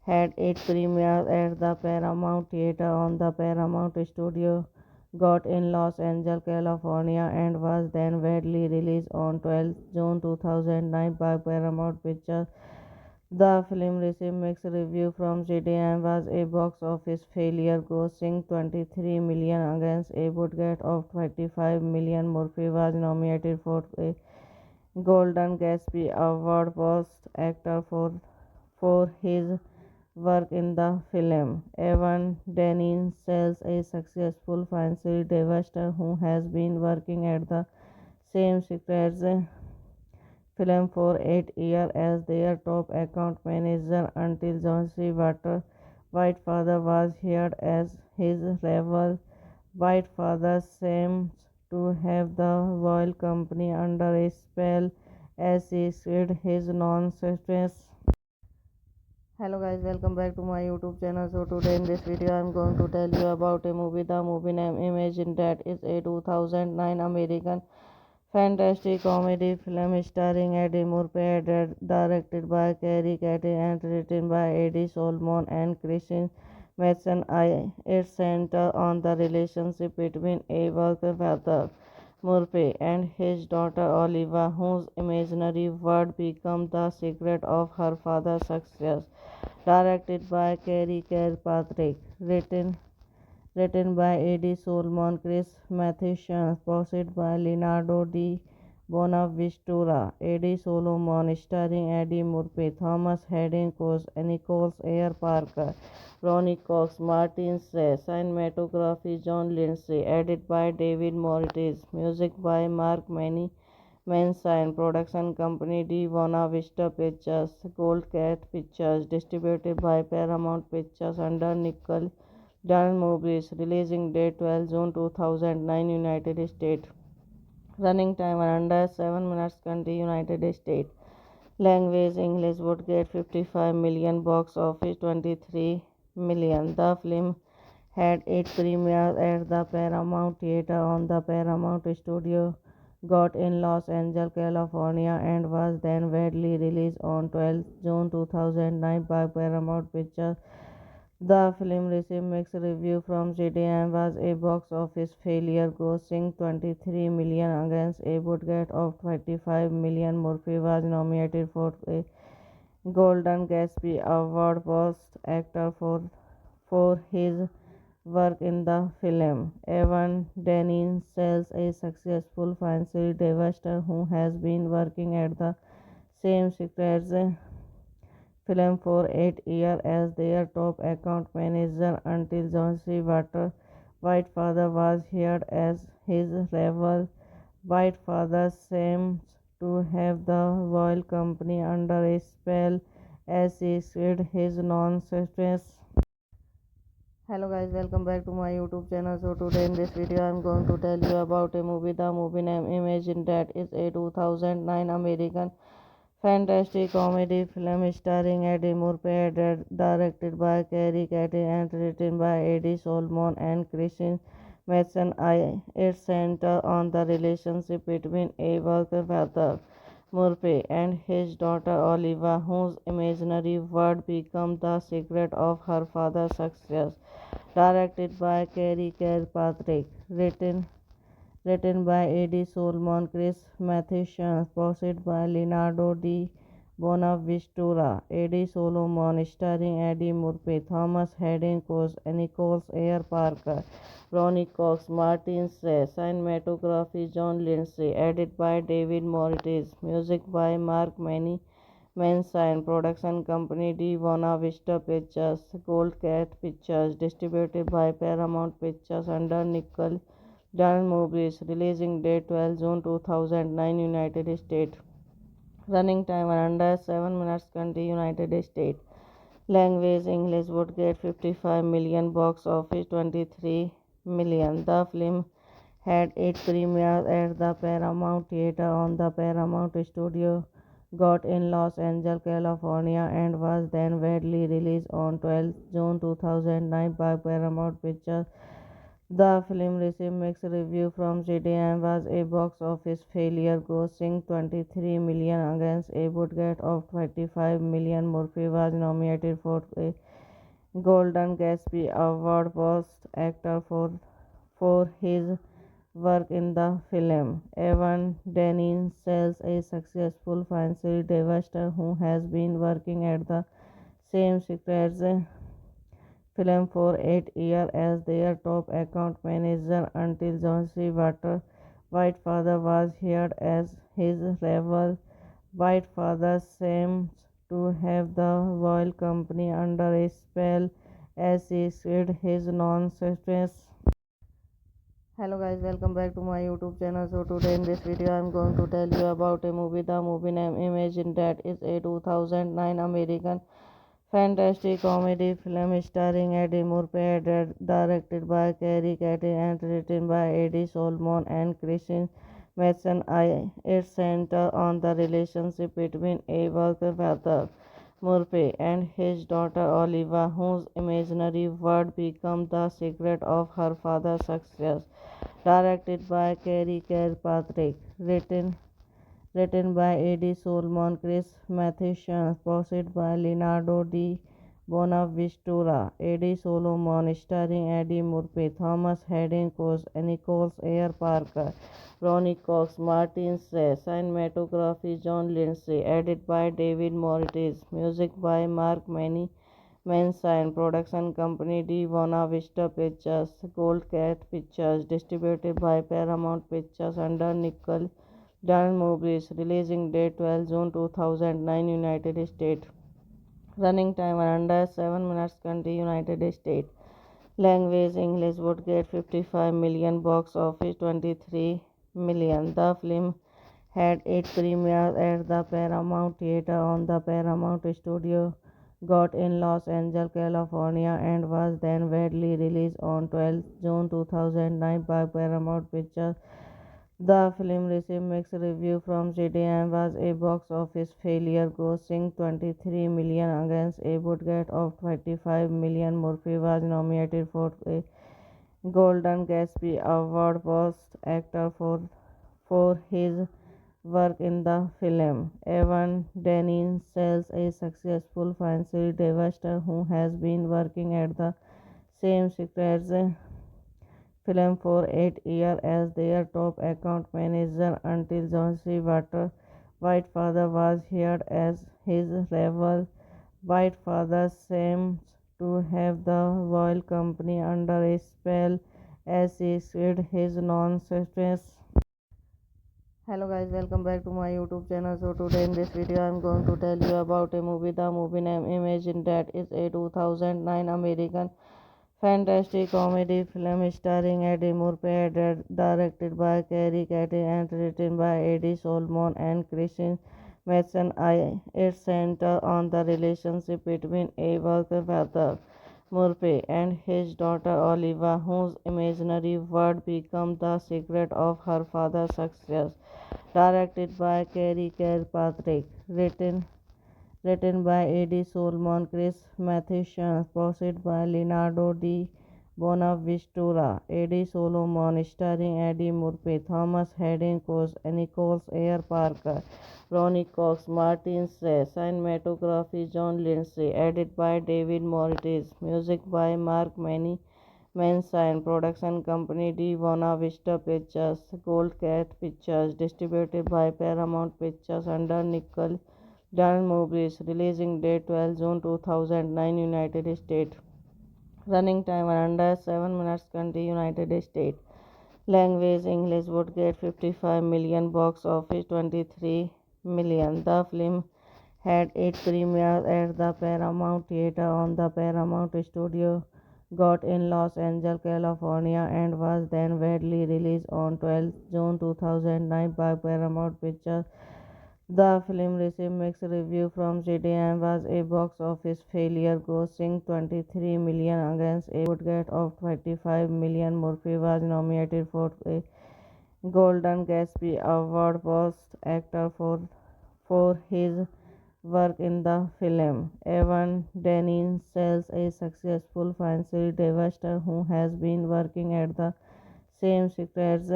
had 8 premieres at the Paramount Theater on the Paramount Studio got in Los Angeles, California, and was then widely released on 12 June 2009 by Paramount Pictures. The film received mixed reviews from critics and was a box office failure, grossing 23 million against a budget of 25 million. Murphy was nominated for a Golden Gatsby Award Best Actor for his work in the film. Evan Denin sells a successful financial investor who has been working at the same secrets film for 8 years as their top account manager until John C. White father was hired as his rival. White father seems to have the royal company under a spell as he spread his non-stress. Hello guys, welcome back to my YouTube channel. So today in this video I am going to tell you about a movie. The movie name Imagine that is a 2009 American fantastic comedy film starring Eddie Murphy, directed by Cary Carter and written by Eddie Solomon and Christine Matheson. It centers on the relationship between a worker father Murphy and his daughter Oliva, whose imaginary world becomes the secret of her father's success. Directed by Cary Kirkpatrick, written by Eddie Solomon, Chris Matheson, produced by Leonardo Di Bonaventura, Eddie Solomon, starring Eddie Murphy, Thomas Hayden Church, Nicholas Ayer Parker, Ronnie Cox, Martin Sey, cinematography John Lindsay, edited by David Moritz, music by Mark Manson, production company Di Buena Vista Pictures, Gold Cat Pictures, distributed by Paramount Pictures under Nickel Daniel Movies, releasing date 12 June 2009, United States. Running time under 7 minutes, country United States. Language English would get 55 million, box office 23 million. The film had 8 premieres at the Paramount Theater on the Paramount Studio got in Los Angeles, California, and was then widely released on 12 June 2009 by Paramount Pictures. The film received mixed reviews from critics and was a box office failure, grossing 23 million against a budget of 25 million. Murphy was nominated for a Golden Gatsby Award Best Actor for his work in the film. Evan Denin sells a successful financial investor who has been working at the same secrets film for 8 years as their top account manager until John C. White father was hired as his rival. White father seems to have the royal company under a spell as he spread his non-stress. Hello guys, welcome back to my YouTube channel. So today in this video I am going to tell you about a movie. The movie name Imagine that is a 2009 American fantastic comedy film starring Eddie Murphy, directed by Cary Carter and written by Eddie Solomon and Christine Matheson. It centers on the relationship between a worker father Murphy and his daughter Oliva, whose imaginary world becomes the secret of her father's success. Directed by Cary Kirkpatrick, written by Eddie Solomon, Chris Matheson, produced by Leonardo Di Bonaventura, Eddie Solomon, starring Eddie Murphy, Thomas Hayden Church, Nicholas Ayer Parker, Ronnie Cox, Martin Sey, cinematography John Lindsay, edited by David Moritz, music by Mark Manson, production company Di Buena Vista Pictures, Gold Cat Pictures, distributed by Paramount Pictures under Nickel Daniel Movies, releasing date 12 June 2009, United States. Running time under 7 minutes, country United States. Language English would get 55 million, box office 23 million. The film had 8 premieres at the Paramount Theater on the Paramount Studio got in Los Angeles, California, and was then widely released on 12 June 2009 by Paramount Pictures. The film received mixed reviews from critics and was a box office failure, grossing 23 million against a budget of 25 million. Murphy was nominated for a Golden Gatsby Award Best Actor for his work in the film. Evan Denin sells a successful financial investor who has been working at the same secrets film for 8 years as their top account manager until John C. White father was hired as his rival. White father seems to have the royal company under a spell as he spread his nonsense. Hello guys, welcome back to my YouTube channel. So today in this video I am going to tell you about a movie. The movie name Imagine that is a 2009 American fantastic comedy film starring Eddie Murphy, directed by Carrie Cathy and written by Eddie Solomon and Christine Matheson. It centers on the relationship between a worker father Murphy and his daughter Oliva, whose imaginary world becomes the secret of her father's success. Directed by Carrie Kirkpatrick, written by Eddie Solomon, Chris Matheson, produced by Leonardo Di Bonaventura, Eddie Solomon, starring Eddie Murphy, Thomas Hayden Church, Nicholas Ayer Parker, Ronnie Cox, Martin Sheen, cinematography John Lindsay, edited by David Moritz, music by Mark Manson, production company Di Buena Vista Pictures, Gold Cat Pictures, distributed by Paramount Pictures under Nickel Dance Movies, releasing date 12 June 2009, United States. Running time under 7 minutes, country United States. Language English would get 55 million, box office 23 million. The film had 8 premieres at the Paramount Theater on the Paramount Studio got in Los Angeles, California, and was then widely released on 12 June 2009 by Paramount Pictures. The film received mixed reviews from critics and was a box office failure, grossing 23 million against a budget of 25 million. Murphy was nominated for a Golden Gatsby Award Best Actor for his work in the film. Evan Dennings sells a successful financial investor who has been working at the same secrets film for 8 years as their top account manager until Johnson Whitefather was hired as his rival. Whitefather seems to have the royal company under a spell as he spread his nonsense. Hello guys, welcome back to my YouTube channel. So today in this video I am going to tell you about a movie. The movie name Imagine that is a 2009 American fantastic comedy film starring Eddie Murphy, directed by Carrie Cathy and written by Eddie Solomon and Christine Matheson. It centers on the relationship between a worker father Murphy and his daughter Oliva, whose imaginary world becomes the secret of her father's success. Directed by Carrie Kirkpatrick, written by Eddie Solomon, Chris Matheson, produced by Leonardo Di Bonaventura, Eddie Solomon, starring Eddie Murphy, Thomas Hayden Church, Nicholas Ayer Parker, Ronnie Cox, Martin Sheen, cinematography John Lindsay, edited by David Moritz, music by Mark Manson, production company Di Buena Vista Pictures, Gold Cat Pictures, distributed by Paramount Pictures under Nickel Dance Movies, releasing date 12 June 2009, United States. Running time under 7 minutes, country United States. Language English would get 55 million, box office 23 million. The film had 8 premieres at the Paramount Theater on the Paramount Studio got in Los Angeles, California, and was then widely released on 12 June 2009 by Paramount Pictures. The film received mixed reviews from critics and was a box office failure, grossing 23 million against a budget of 25 million. Murphy was nominated for a Golden Gatsby Award Best Actor for his work in the film. Evan Dennings sells a successful financial investor who has been working at the same secrets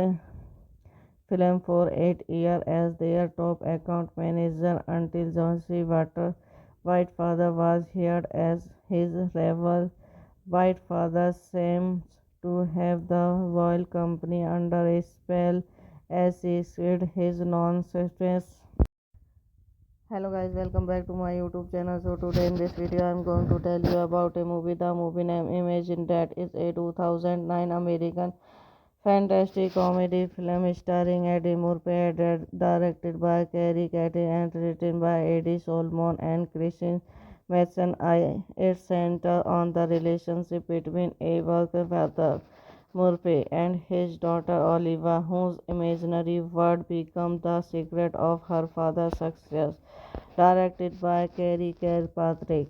film for 8 years as their top account manager until Johnson Whitefather was hired as his rival. Whitefather seems to have the royal company under a spell as he spread his nonsense. Hello guys, welcome back to my YouTube channel. So today in this video I am going to tell you about a movie. The movie name Imagine that is a 2009 American fantastic comedy film starring Eddie Murphy, directed by Cary Grant and written by Eddie Solomon and Christine Mason. It centers on the relationship between a working father, Murphy, and his daughter Oliva, whose imaginary world becomes the secret of her father's success. Directed by Cary Kirkpatrick,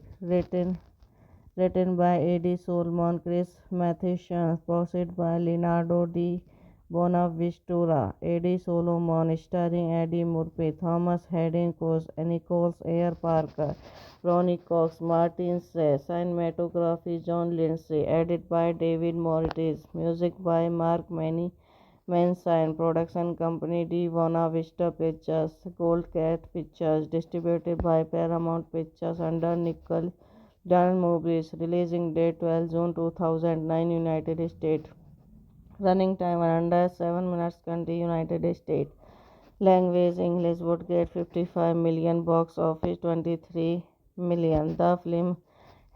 written by Eddie Solomon, Chris Matheson, produced by Leonardo Di Bonaventura, Eddie Solomon, starring Eddie Murphy, Thomas Hayden Church, Nicholas Ayer Parker, Ronnie Cox, Martin Sheen, cinematography John Lindsay, edited by David Moritz, music by Mark Manson, production company Di Buena Vista Pictures, Gold Cat Pictures, distributed by Paramount Pictures under Nickel Daniel Movies, releasing date 12 June 2009, United States. Running time under 7 minutes, country United States. Language English, would get 55 million, box office 23 million. The film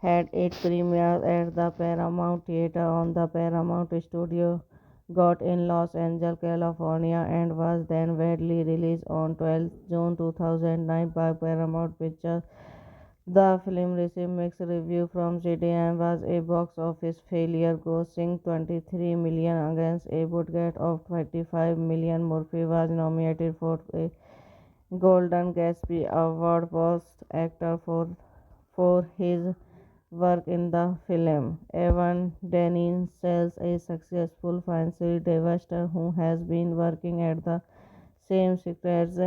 had 8 premieres at the Paramount Theater on the Paramount Studio got in Los Angeles, California, and was then widely released on 12 June 2009 by Paramount Pictures. The film received mixed reviews from critics and was a box office failure, grossing 23 million against a budget of 25 million. Murphy was nominated for a Golden Gatsby Award Best Actor for his work in the film. Evan Dennings sells a successful financial investor who has been working at the same secrets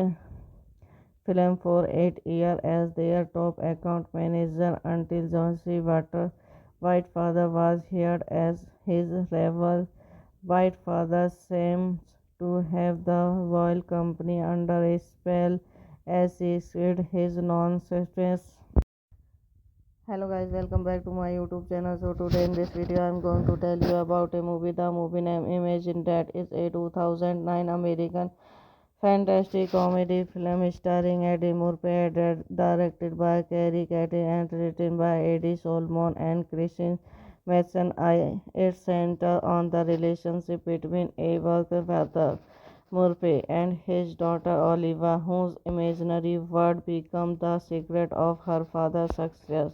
film for 8 years as their top account manager until John C. White father was hired as his rival. White father seems to have the oil company under a spell as he sued his non-success. Hello guys, welcome back to my YouTube channel. So today in this video I am going to tell you about a movie. The movie name Imagine, that is a 2009 American fantastic comedy film starring Eddie Murphy, directed by Cary Grant and written by Eddie Solomon and Christine Mason. It centers on the relationship between a working father, Murphy, and his daughter Oliva, whose imaginary world becomes the secret of her father's success.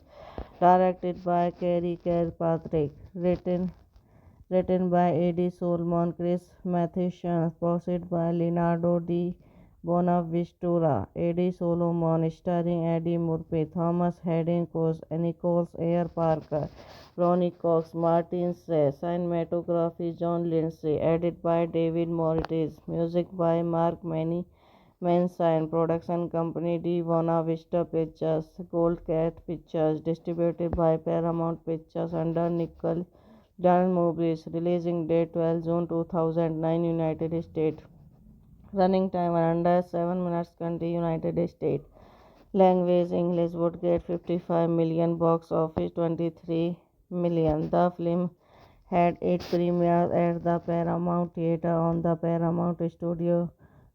Directed by Cary Kirkpatrick, written by Eddie Solomon, Chris Matheson, produced by Leonardo Di Bonaventura, Eddie Solomon, starring Eddie Murphy, Thomas Hayden Church, Nicholas Ayer Parker, Ronnie Cox, Martin Sheen, cinematography John Lindsay, edited by David Moritz, music by Mark Manson, production company Di Buena Vista Pictures, Gold Cat Pictures, distributed by Paramount Pictures under Nickel Daniel Movies, releasing date 12 June 2009, United States. Running time under 7 minutes, country United States. Language English, would get 55 million, box office 23 million. The film had 8 premieres at the Paramount Theater on the Paramount Studio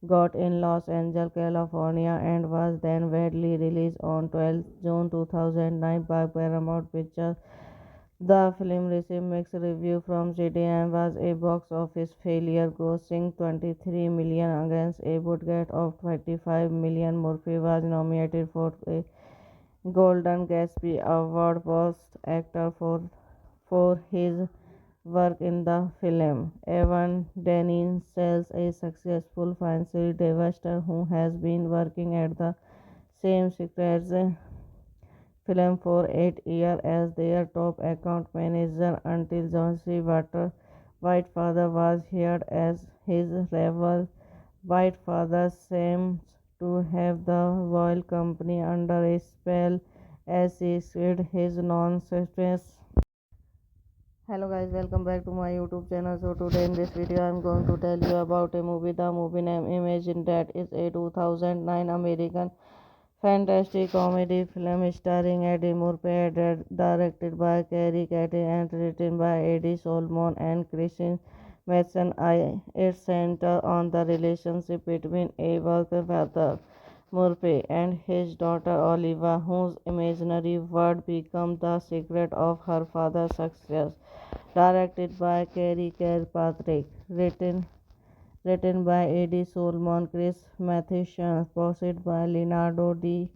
got in Los Angeles, California, and was then widely released on 12 June 2009 by Paramount Pictures. The film received mixed reviews from critics and was a box office failure, grossing 23 million against a budget of 25 million. Murphy was nominated for a Golden Gatsby Award Best Actor for his work in the film. Evan Dennings sells a successful financial investor who has been working at the same secrets film for 8 years as their top account manager until John C. White father was hired as his rival. White father seems to have the oil company under a spell as he sued his non-success. Hello guys, welcome back to my YouTube channel. So today in this video I am going to tell you about a movie. The movie name Imagine, that is a 2009 American fantastic comedy film starring Eddie Murphy, directed by Cary Grant and written by Eddie Solomon and Christine Mason. It centers on the relationship between a working father, Murphy and his daughter Oliva, whose imaginary world becomes the secret of her father's success. Directed by Kerry Kirkpatrick, written by Eddie Solomon, Chris Matheson, produced by Leonardo Di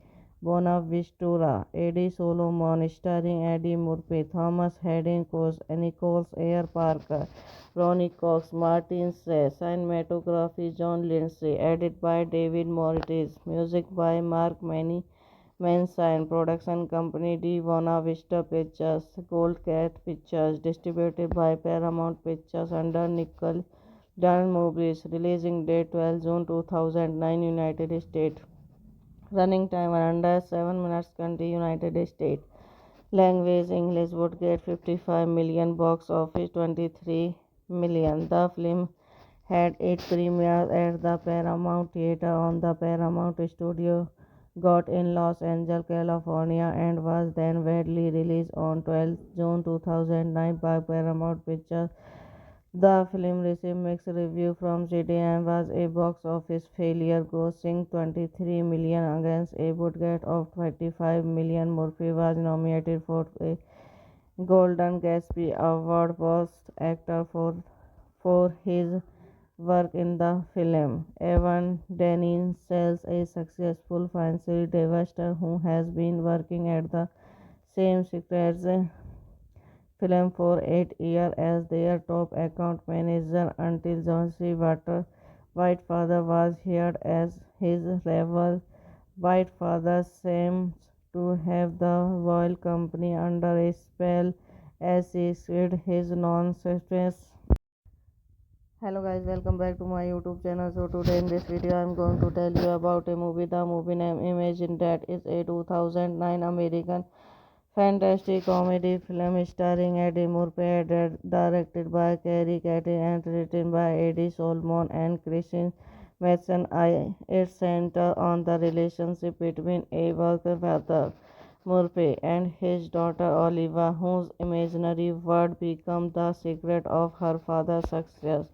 Bonaventura, Eddie Solomon, starring Eddie Murphy, Thomas Hayden Church, Nicholas Ayer Parker, Ronnie Cox, Martin Sheen, cinematography John Lindsay, edited by David Moritz, music by Mark Manson, production company Di Buena Vista Pictures, Gold Cat Pictures, distributed by Paramount Pictures under Nickel Daniel Movies, releasing date 12 June 2009, United States. Running time under 7 minutes, country United States. Language English, would get 55 million, box office 23 million. The film had 8 premieres at the Paramount Theater on the Paramount Studio got in Los Angeles, California, and was then widely released on 12 June 2009 by Paramount Pictures. The film received mixed reviews from critics and was a box office failure, grossing 23 million against a budget of 35 million. Murphy was nominated for a Golden Gatsby Award Best Actor for his work in the film. Evan Dennings sells a successful financial investor who has been working at the same secrets film for 8 years as their top account manager until John C. Whitefather was hired as his rival. Whitefather seems to have the oil company under a spell as he spread his nonsense. Hello guys, welcome back to my YouTube channel. So today in this video I am going to tell you about a movie. The movie name Imagine That is a 2009 American fantastic comedy film starring Eddie Murphy, directed by Kerry Catty and written by Eddie Solomon and Christine Matheson. It centers on the relationship between a worker father Murphy and his daughter Oliva, whose imaginary world becomes the secret of her father's success.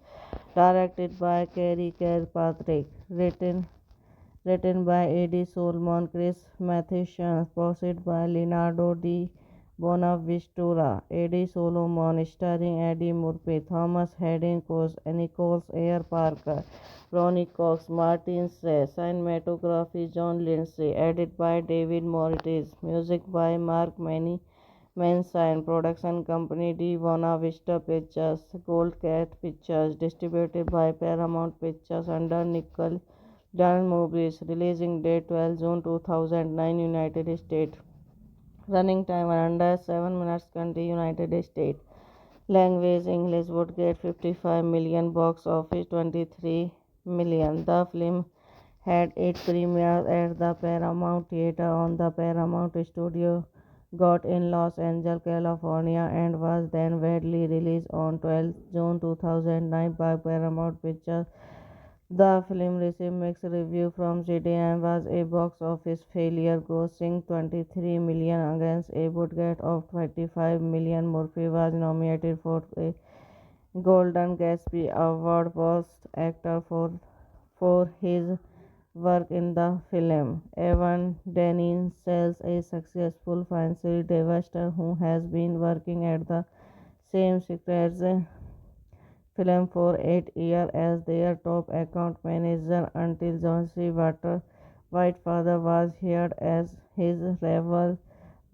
Directed by Kerry Kirkpatrick, written by Eddie Solomon, Chris Matheson, produced by Leonardo Di Bonaventura, Eddie Solomon, starring Eddie Murphy, Thomas Hayden Church, Nicholas Ayer Parker, Ronnie Cox, Martin Sheen, cinematography John Lindsay, edited by David Moritz, music by Mark Manson, production company Di Buena Vista Pictures, Gold Cat Pictures, distributed by Paramount Pictures under Nickel Daniel Movies, releasing date 12 June 2009, United States. Running time under 7 minutes, country United States. Language English, would get 55 million, box office 23 million. The film had 8 premieres at the Paramount Theater on the Paramount Studio got in Los Angeles, California, and was then widely released on 12 June 2009 by Paramount Pictures. The film received mixed reviews from critics and was a box office failure, grossing 23 million against a budget of 35 million. Murphy was nominated for a Golden Gatsby Award Best Actor for his work in the film. Evan Dennings sells a successful financial investor who has been working at the same secrets film for 8 years as their top account manager until John C. Whitefather was hired as his rival.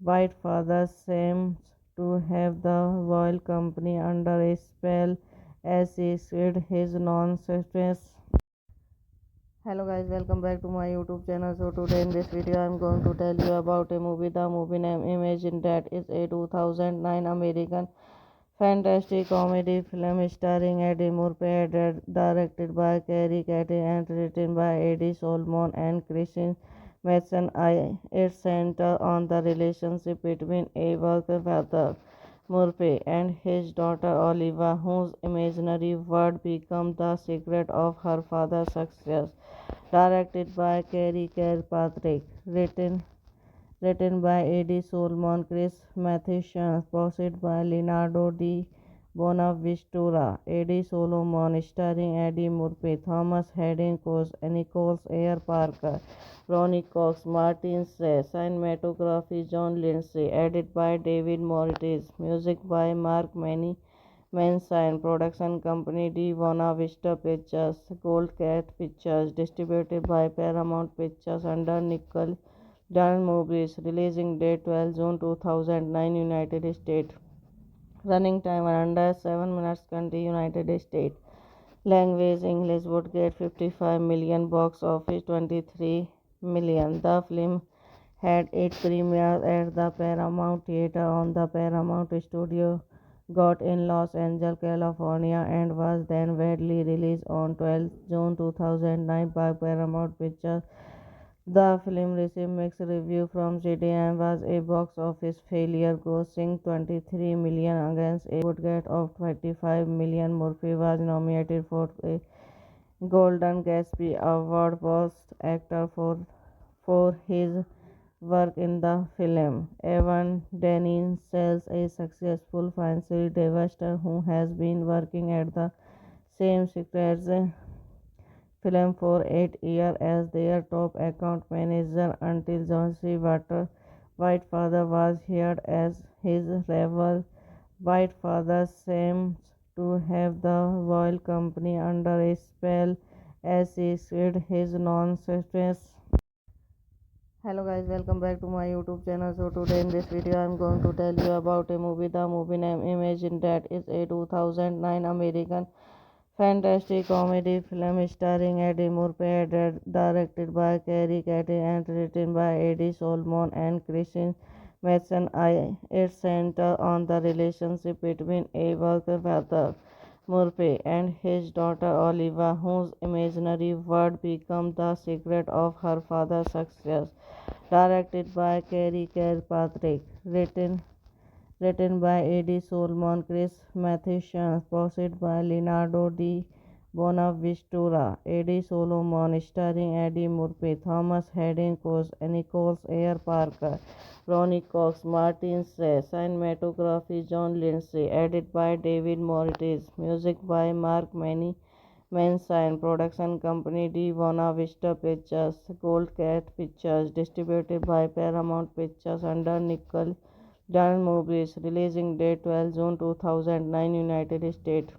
Whitefather seems to have the oil company under a spell as he spread his nonsense. Hello guys, welcome back to my YouTube channel. So today in this video I am going to tell you about a movie. The movie name Imagine That is a 2009 American fantastic comedy film starring Eddie Murphy, directed by Kerry Catty and written by Eddie Solomon and Christine Matheson. It centers on the relationship between a worker father Murphy and his daughter Oliva, whose imaginary world becomes the secret of her father's success. Directed by Kerry Kirkpatrick, written by Eddie Solomon, Chris Matheson, produced by Leonardo Di Bonaventura, Eddie Solomon, starring Eddie Murphy, Thomas Hayden Church, Nicholas Ayer Parker, Ronnie Cox, Martin Sey, cinematography John Lindsay, edited by David Moritz, music by Mark Manson, production company De Buena Vista Pictures, Gold Cat Pictures, distributed by Paramount Pictures under Nickel Done Movies, releasing date 12 June 2009, United States. Running time under 7 minutes, country United States. Language English, would get 55 million, box office 23 million. The film had 8 premieres at the Paramount Theater on the Paramount Studio got in Los Angeles, California, and was then widely released on 12 June 2009 by Paramount Pictures. The film received mixed reviews from critics and was a box office failure, grossing 23 million against a budget of 25 million. Murphy was nominated for a Golden Gatsby Award Best Actor for his work in the film. Evan Dennings sells a successful financial investor who has been working at the same secrets film for 8 years as their top account manager until John C. Whitefather was hired as his rival. Whitefather seems to have the oil company under a spell as he spread his nonsense. Hello guys, welcome back to my YouTube channel. So today in this video I am going to tell you about a movie. The movie name Imagine That is a 2009 American fantastic comedy film starring Eddie Murphy, directed by Cary Cathy and written by Eddie Solomon and Christian Mason. It centers on the relationship between a worker father Murphy and his daughter Oliva, whose imaginary world becomes the secret of her father's success. Directed by Cary Kirkpatrick, written by Eddie Solomon, Chris Matheson, produced by Leonardo Di Bonaventura, Eddie Solomon, starring Eddie Murphy, Thomas Hayden Church, Nicholas Ayer Parker, Ronnie Cox, Martin Sey, cinematography John Lindsay, edited by David Moritz, music by Mark Manson, production company De Buena Vista Pictures, Gold Cat Pictures, distributed by Paramount Pictures under Nickel Done Movies, releasing date 12 June 2009, United States.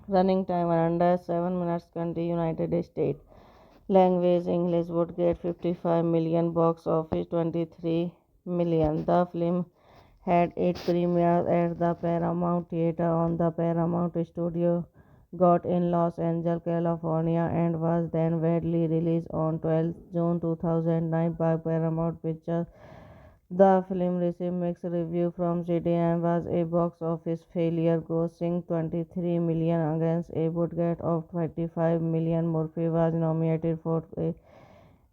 Running time under 7 minutes, country United States. Language English, would get 55 million, box office 23 million. The film had 8 premieres at the Paramount Theater on the Paramount Studio got in Los Angeles, California, and was then widely released on 12 June 2009 by Paramount Pictures. The film received mixed reviews from critics and was a box office failure, grossing 23 million against a budget of 25 million. Murphy was nominated for a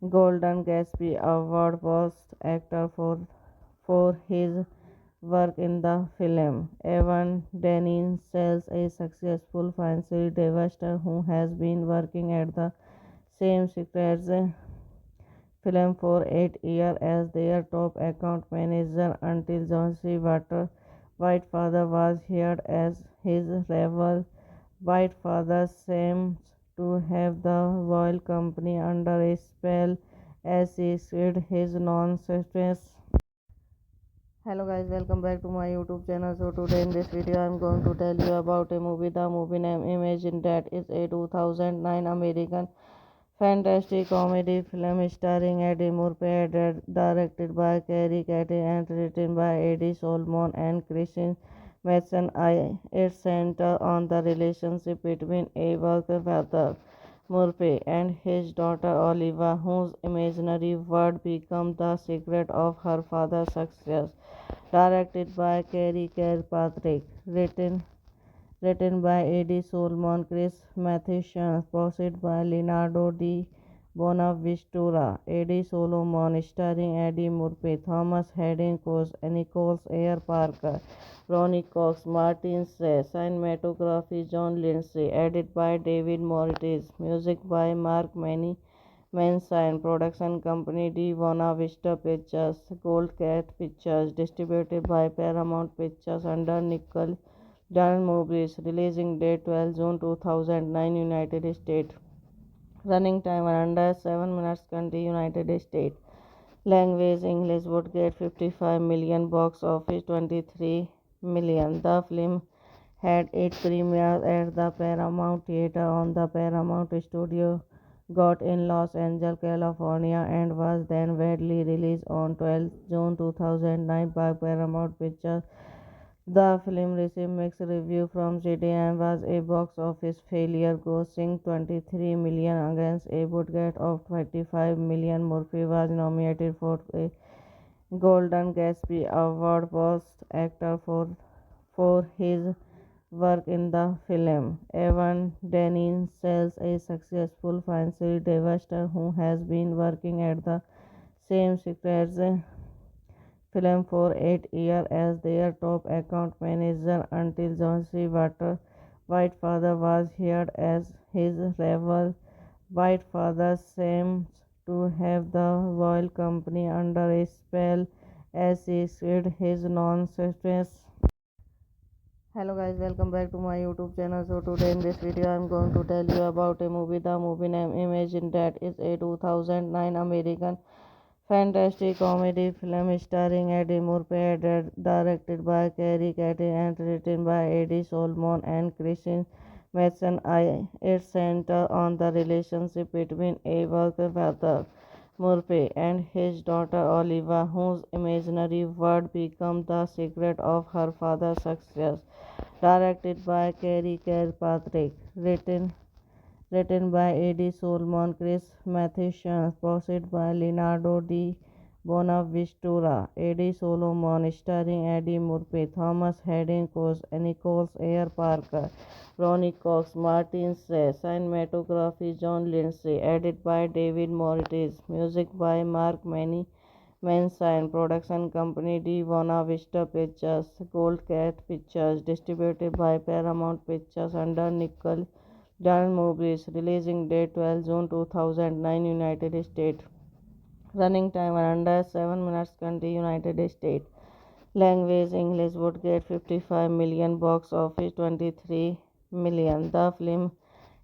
Golden Gatsby Award Best Actor for his work in the film. Evan Dennings sells a successful financial investor who has been working at the same secrets film for 8 years as their top account manager until John C. Whitefather was hired as his rival. Whitefather seems to have the oil company under a spell as he spread his nonsense. Hello guys, welcome back to my YouTube channel. So today in this video I am going to tell you about a movie. The movie name Imagine That is a 2009 American fantastic comedy film starring Eddie Murphy, directed by Cary Cathy and written by Eddie Solomon and Christian Mason. It centers on the relationship between a worker father Murphy and his daughter Oliva, whose imaginary world becomes the secret of her father's success. Directed by Cary Kirkpatrick, written by Eddie Solomon, Chris Matheson, produced by Leonardo Di Bonaventura, Eddie Solomon, starring Eddie Murphy, Thomas Hayden Church, Nicholas Ayer Parker, Ronnie Cox, Martin Sey, cinematography John Lindsay, edited by David Moritz, music by Mark Manson, production company De Buena Vista Pictures, Gold Cat Pictures, distributed by Paramount Pictures under Nickel Giant Movies. Releasing date 12 June 2009 United States. Running time under 7 minutes country United States. Language English. Would get 55 million. Box office 23 million. The film had 8 premieres at the Paramount Theater on the Paramount Studio got in Los Angeles, California, and was then widely released on 12 June 2009 by Paramount Pictures. The film received mixed reviews from critics and was a box office failure, grossing 23 million against a budget of 25 million. Murphy was nominated for a Golden Gatsby Award Best Actor for his work in the film. Evan Dennings sells a successful financial investor who has been working at the same secrets film for 8 years as their top account manager until John C. White father was hired as his rival. White father seems to have the royal company under a spell as he spread his nonsense. Hello guys, welcome back to my YouTube channel. So today in this video I am going to tell you about a movie. The movie name Imagine That is a 2009 American fantastic comedy film starring Eddie Murphy, directed by Carrie Cathy and written by Eddie Solomon and Christine Matheson. It centers on the relationship between a working father Murphy and his daughter Oliva, whose imaginary world becomes the secret of her father's success. Directed by Carrie Kirkpatrick, written by Eddie Solomon, Chris Matheson, produced by Leonardo Di Bonaventura, Eddie Solomon, starring Eddie Murphy, Thomas Hayden Church, Nicholas Ayer Parker, Ronnie Cox, Martin Sey, cinematography John Lindsay, edited by David Moritz, music by Mark Manson, production company Di Buena Vista Pictures, Gold Cat Pictures, distributed by Paramount Pictures under Nickel Giant Movies. Releasing date 12 June 2009 United States. Running time under 7 minutes country United States. Language English. Would get 55 million. Box office 23 million. The film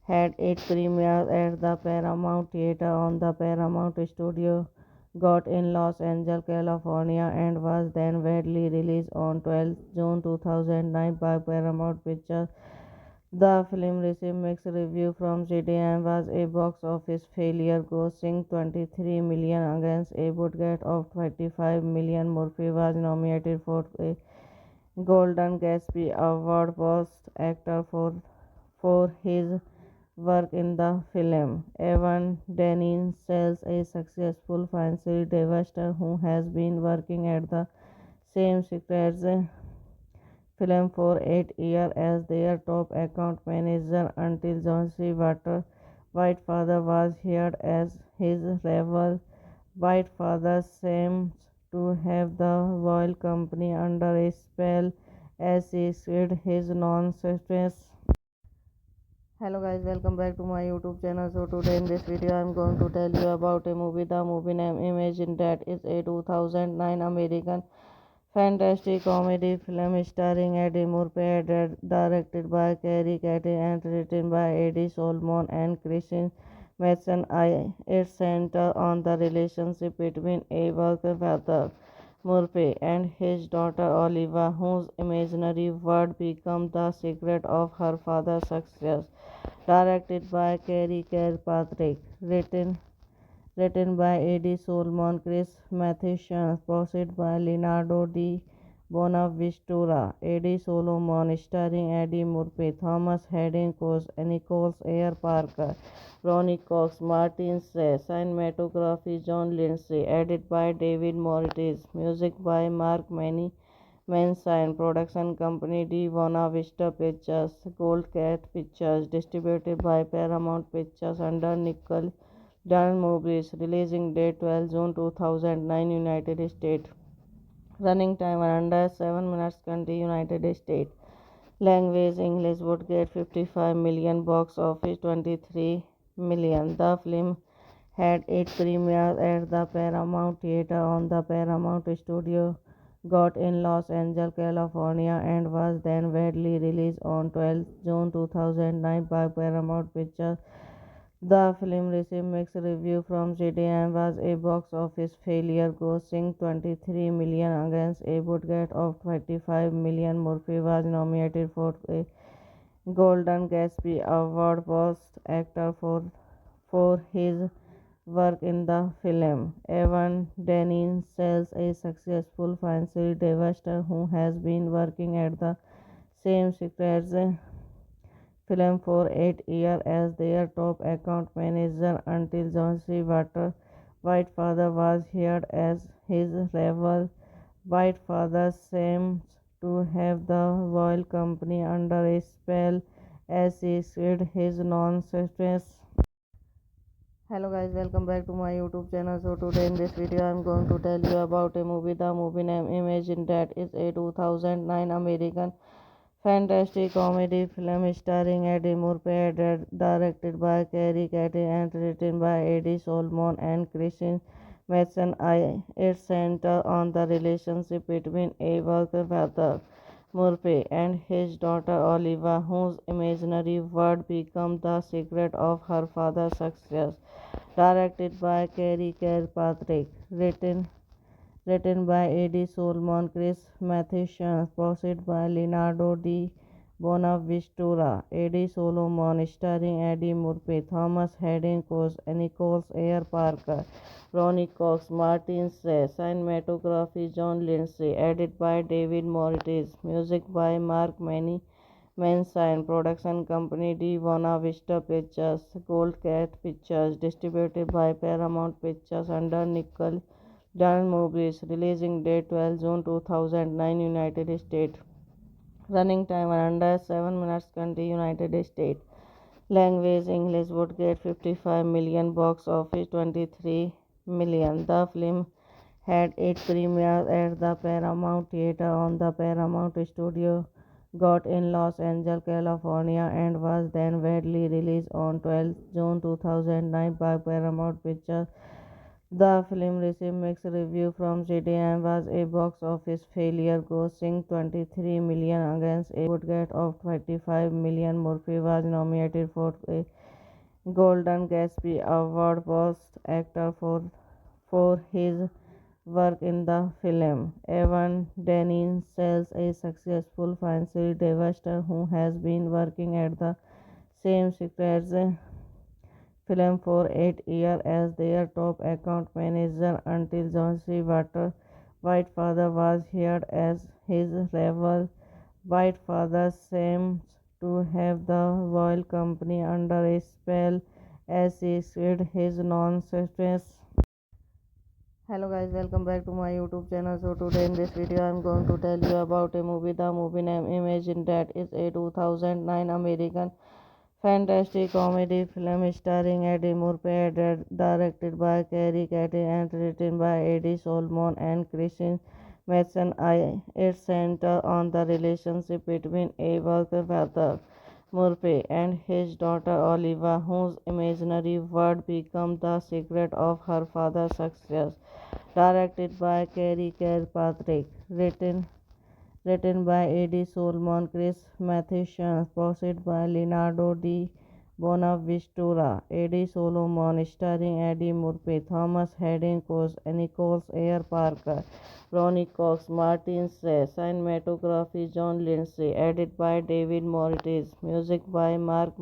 had 8 premieres at the Paramount Theater on the Paramount Studio got in Los Angeles, California, and was then widely released on 12 June 2009 by Paramount Pictures. The film received mixed reviews from critics and was a box office failure, grossing 23 million against a budget of 25 million. Murphy was nominated for a Golden Gatsby Award Best Actor for his work in the film. Evan Dennings sells a successful financial investor who has been working at the same secrets film for 8 years as their top account manager until John C. White father was hired as his rival. White father seems to have the royal company under a spell as he spread his nonsense. Hello guys, welcome back to my YouTube channel. So today in this video I am going to tell you about a movie. The movie name Imagine That is a 2009 American fantastic comedy film starring Eddie Murphy, directed by Carrie Cathy and written by Eddie Solomon and Christine Matheson. It centers on the relationship between a working father Murphy and his daughter Oliva, whose imaginary world becomes the secret of her father's success. Directed by Carrie Kirkpatrick, written by Eddie Solomon, Chris Matheson, produced by Leonardo Di Bonaventura, Eddie Solomon, starring Eddie Murphy, Thomas Hayden Church, Nicholas Ayer Parker, Ronnie Cox, Martin Sey, cinematography John Lindsay, edited by David Moritz, music by Mark Manson, production company Di Buena Vista Pictures, Gold Cat Pictures, distributed by Paramount Pictures under Nickel Giant Movies. Releasing date 12 June 2009 United States. Running time under 7 minutes country United States. Language English. Would get 55 million. Box office 23 million. The film had 8 premieres at the Paramount Theater on the Paramount Studio got in Los Angeles, California, and was then widely released on 12 June 2009 by Paramount Pictures. The film received mixed reviews from critics and was a box office failure, grossing 23 million against a budget of 25 million. Murphy was nominated for a Golden Gatsby Award Best Actor for his work in the film. Evan Daniels sells a successful financial investor who has been working at the same secrets film for 8 years as their top account manager until John C. White father was hired as his rival. White father seems to have the royal company under a spell as he spread his nonsense. Hello guys, welcome back to my YouTube channel. So today in this video I am going to tell you about a movie. The movie name Imagine that is a 2009 American fantastic comedy film starring Eddie Murphy, directed by Kerry Catty and written by Eddie Solomon and Christian Matheson. It centers on the relationship between a worker father Murphy and his daughter Oliva, whose imaginary world becomes the secret of her father's success. Directed by Kerry Kirkpatrick, written by Eddie Solomon, Chris Matheson, produced by Leonardo Di Bonaventura, Eddie Solomon, starring Eddie Murphy, Thomas Hayden Church, Nicholas Ayer Parker, Ronnie Cox, Martin Sey, cinematography John Lindsay, edited by David Moritz, music by Mark Manson, production company Di Buena Vista Pictures, Gold Cat Pictures, distributed by Paramount Pictures under Nickel Dance Movies, releasing date 12 June 2009, United States. Running time under 7 minutes, country United States. Language English would get 55 million, box office 23 million. The film had 8 premieres at the Paramount Theater on the Paramount Studio got in Los Angeles, California, and was then widely released on 12 June 2009 by Paramount Pictures. The film received mixed reviews from critics and was a box office failure, grossing 23 million against a budget of 25 million. Murphy was nominated for a Golden Gatsby Award Best Actor for his work in the film. Evan Daniels sells a successful financial investor who has been working at the same secrets film for 8 years as their top account manager until John C. White father was hired as his rival. White father seems to have the royal company under a spell as he spread his nonsense. Hello guys, welcome back to my YouTube channel. So today in this video I am going to tell you about a movie. The movie name Imagine that is a 2009 American fantastic comedy film starring Eddie Murphy, directed by Kerry Catty and written by Eddie Solomon and Christian Matheson. It centers on the relationship between a worker father Murphy and his daughter Oliva, whose imaginary world becomes the secret of her father's success. Directed by Kerry Kirkpatrick, written by Eddie Solomon, Chris Matheson, produced by Leonardo Di Bonaventura, Eddie Solomon, starring Eddie Murphy, Thomas Hayden Church, Nicholas Ayer Parker, Ronnie Cox, Martin Sey, cinematography John Lindsay, edited by David Moritz, music by Mark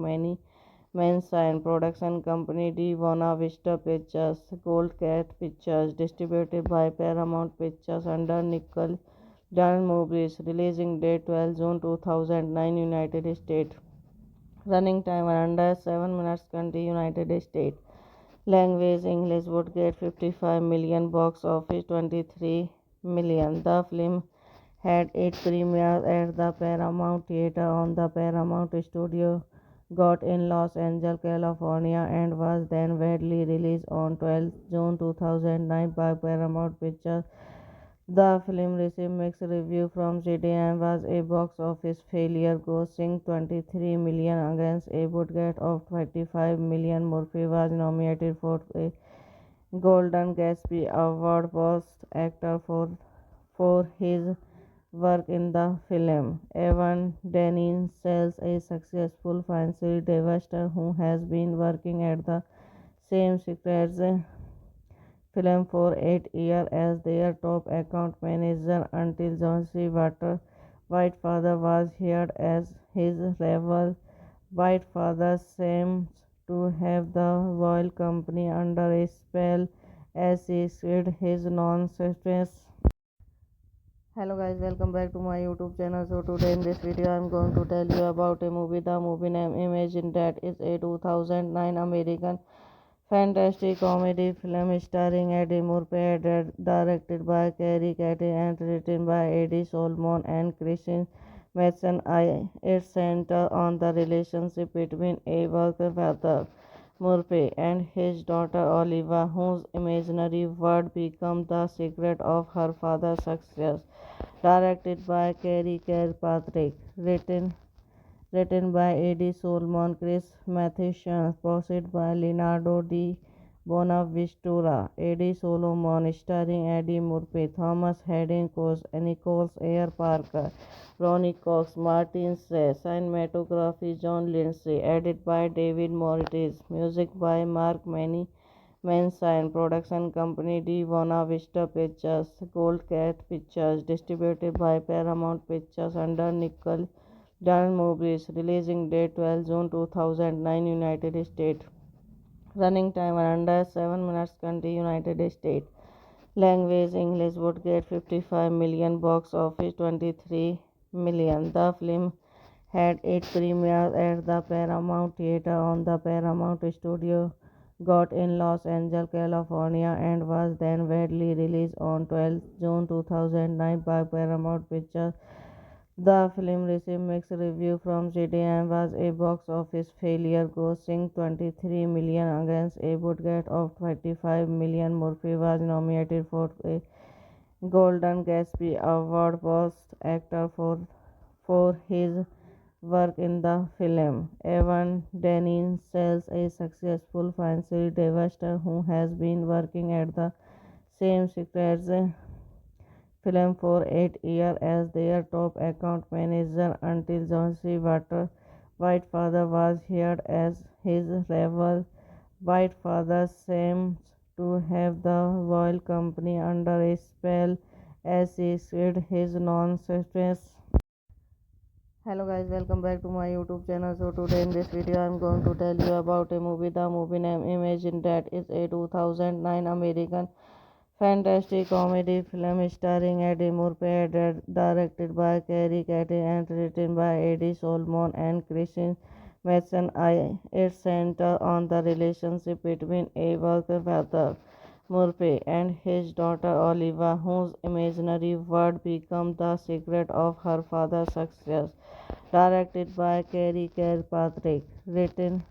Manson, production company Di Buena Vista Pictures, Gold Cat Pictures, distributed by Paramount Pictures under Nickel Dance Movies, releasing date 12 June 2009, United States. Running time under 7 minutes, country United States. Language English would get 55 million, box office 23 million. The film had 8 premieres at the Paramount Theater on the Paramount Studio got in Los Angeles, California, and was then widely released on 12 June 2009 by Paramount Pictures. The film received mixed reviews from critics and was a box office failure, grossing 23 million against a budget of 25 million. Murphy was nominated for a Golden Gatsby Award Best Actor for his work in the film. Evan Daniels is a successful financial investor who has been working at the same secrets film for 8 years as their top account manager until John C. White father was hired as his rival. White father seems to have the Royal Company under a spell as he spread his non-success. Hello guys, welcome back to my YouTube channel. So today in this video I am going to tell you about a movie. The movie name Imagine that is a 2009 American fantastic comedy film starring Eddie Murphy, directed by Carrie Cathy and written by Eddie Solomon and Christian Matheson. It centers on the relationship between a worker father Murphy and his daughter Oliva, whose imaginary world becomes the secret of her father's success. Directed by Carrie Kirkpatrick, written by Eddie Solomon, Chris Matheson, produced by Leonardo Di Bonaventura, Eddie Solomon, starring Eddie Murphy, Thomas Hayden Church, Nicholas Ayer Parker, Ronnie Cox, Martin Sey, cinematography John Lindsay, edited by David Moritz, music by Mark Manson, production company Di Buena Vista Pictures, Gold Cat Pictures, distributed by Paramount Pictures under Nickel Dance Movies, releasing date 12 June 2009, United States. Running time under 7 minutes, country United States. Language English would get 55 million, box office 23 million. The film had 8 premieres at the Paramount Theater on the Paramount Studio got in Los Angeles, California, and was then widely released on 12 June 2009 by Paramount Pictures. The film received mixed reviews from critics and was a box office failure, grossing 23 million against a budget of 25 million. Murphy was nominated for a Golden Gatsby Award Best Actor for his work in the film. Evan Daniels is a successful financial investor who has been working at the same secrets film for 8 years as their top account manager until John C. White father was hired as his rival. White father seems to have the Royal Company under a spell as he spread his non-success. Hello guys, welcome back to my YouTube channel. So today in this video I am going to tell you about a movie. The movie name Imagine that is a 2009 American fantastic comedy film starring Eddie Murphy, directed by Carrie Cathy and written by Eddie Solomon and Christian Matheson. It centers on the relationship between a worker father Murphy and his daughter Oliva, whose imaginary world becomes the secret of her father's success. Directed by Carrie Kirkpatrick, written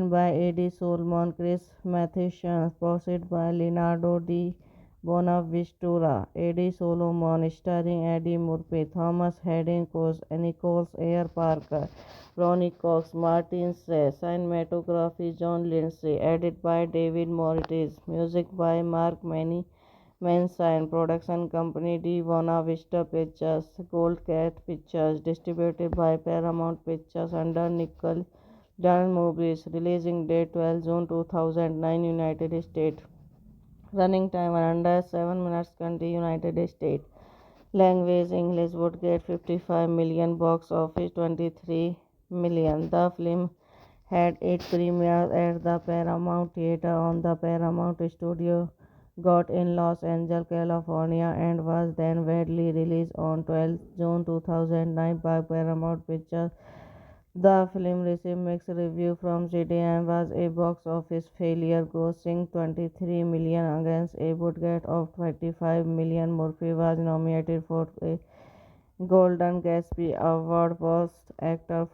by Eddie Solomon, Chris Matheson, produced by Leonardo Di Bonaventura, Eddie Solomon, starring Eddie Murphy, Thomas Hayden Church, Nicholas Ayer Parker, Ronnie Cox, Martin Sey, cinematography John Lindsay, edited by David Moritz, music by Mark Manson, production company Di Buena Vista Pictures, Gold Cat Pictures, distributed by Paramount Pictures under Nickel Dance Movies, releasing date 12 June 2009, United States. Running time under 7 minutes, country United States. Language English would get 55 million, box office 23 million. The film had 8 premieres at the Paramount Theater on the Paramount Studio got in Los Angeles, California, and was then widely released on 12 June 2009 by Paramount Pictures. The film received mixed reviews from critics and was a box office failure, grossing 23 million against a budget of 25 million. Murphy was nominated for a Golden Gatsby Award Best Actor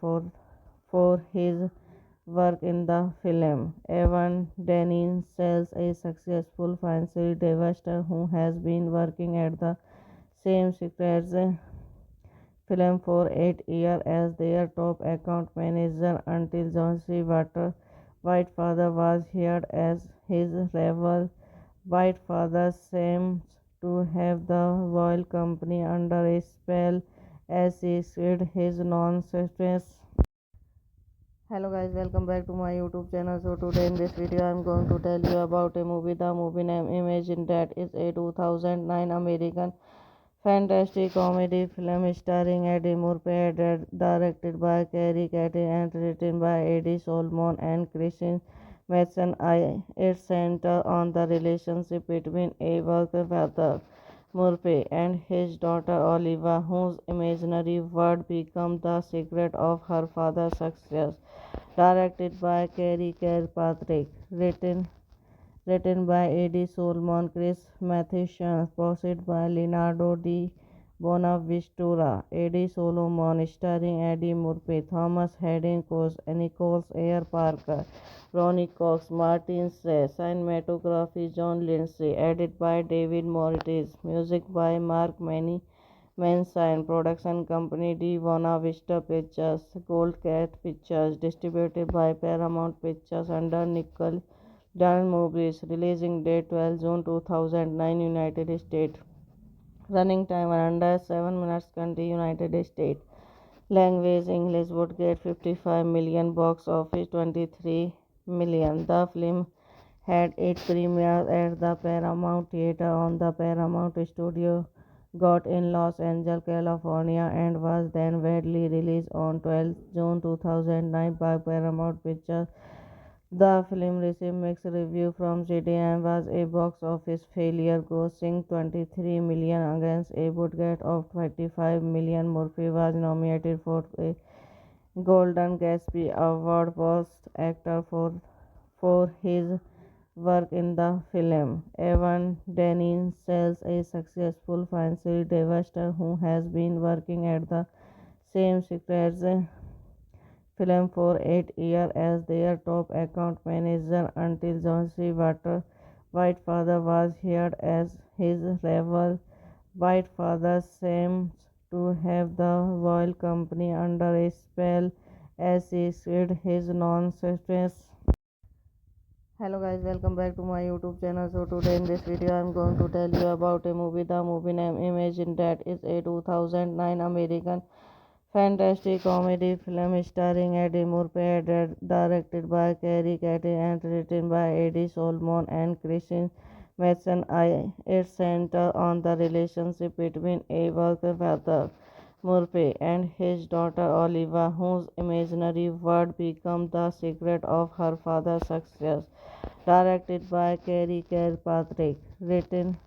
for his work in the film. Evan Daniels is a successful financial investor who has been working at the same secrets film for 8 years as their top account manager until John C. White father was hired as his rival. White father seems to have the royal company under a spell as he spread his nonsense. Hello guys, welcome back to my YouTube channel. So today in this video I am going to tell you about a movie. The movie name Imagine that is a 2009 American fantastic comedy film starring Eddie Murphy, directed by Cary Cathy and written by Eddie Solomon and Christian Matheson. It centers on the relationship between a working father Murphy and his daughter Oliva, whose imaginary world becomes the secret of her father's success. Directed by Cary Kirkpatrick, written by Eddie Solomon, Chris Matheson, produced by Leonardo Di Bonaventura, Eddie Solomon, starring Eddie Murphy, Thomas Hayden Church, Nicholas Ayer Parker, Ronnie Cox, Martin Sey, cinematography John Lindsay, edited by David Moritz, music by Mark Manson, production company Di Buena Vista Pictures, Gold Cat Pictures, distributed by Paramount Pictures under Nickel Dan Movies, releasing date 12 June 2009, United States. Running time under 7 minutes, country United States. Language English, would get 55 million, box office 23 million. The film had 8 premieres at the Paramount Theater on the Paramount Studio got in Los Angeles, California, and was then widely released on 12 June 2009 by Paramount Pictures. The film received mixed reviews from critics and was a box office failure, grossing 23 million against a budget of 25 million. Murphy was nominated for a Golden Gatsby Award Best Actor for his work in the film. Evan Dennings sells a successful financial investor who has been working at the same secrets film for 8 years as their top account manager until Johnson Whitefather was hired as his rival. Whitefather seems to have the royal company under a spell as he spread his nonsense. Hello guys, welcome back to my YouTube channel. So today in this video I am going to tell you about a movie. The movie name Imagine that is a 2009 American fantastic comedy film starring Eddie Murphy, directed by Cary Cathy and written by Eddie Solomon and Christian Matheson. It centers on the relationship between a working father Murphy and his daughter Oliva, whose imaginary world becomes the secret of her father's success. Directed by Cary Kirkpatrick, written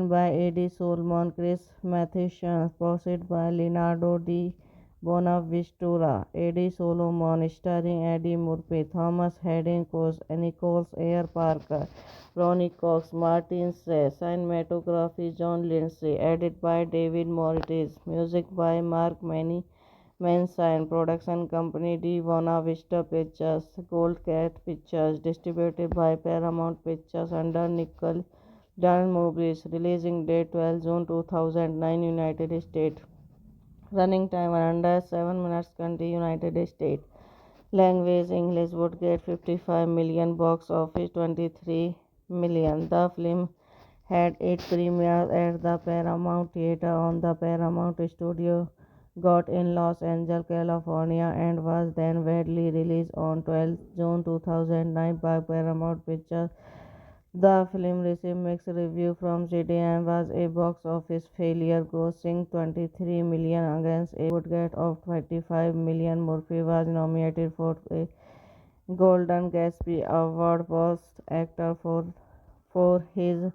by Eddie Solomon, Chris Matheson, produced by Leonardo Di Bonaventura, Eddie Solomon, starring Eddie Murphy, Thomas Hayden Church, Nicholas Ayer Parker, Ronnie Cox, Martin Sey, cinematography John Lindsay, edited by David Moritz, music by Mark Manson, production company Di Buena Vista Pictures, Gold Cat Pictures, distributed by Paramount Pictures under Nickel Dan Movies, releasing date 12 June 2009, United States. Running time under 7 minutes, country United States. Language English, would get 55 million, box office 23 million. The film had 8 premieres at the Paramount Theater on the Paramount Studio got in Los Angeles, California, and was then widely released on 12 June 2009 by Paramount Pictures. The film received mixed reviews from critics and was a box office failure, grossing 23 million against a budget of 25 million. Murphy was nominated for a Golden Gatsby Award Best Actor for his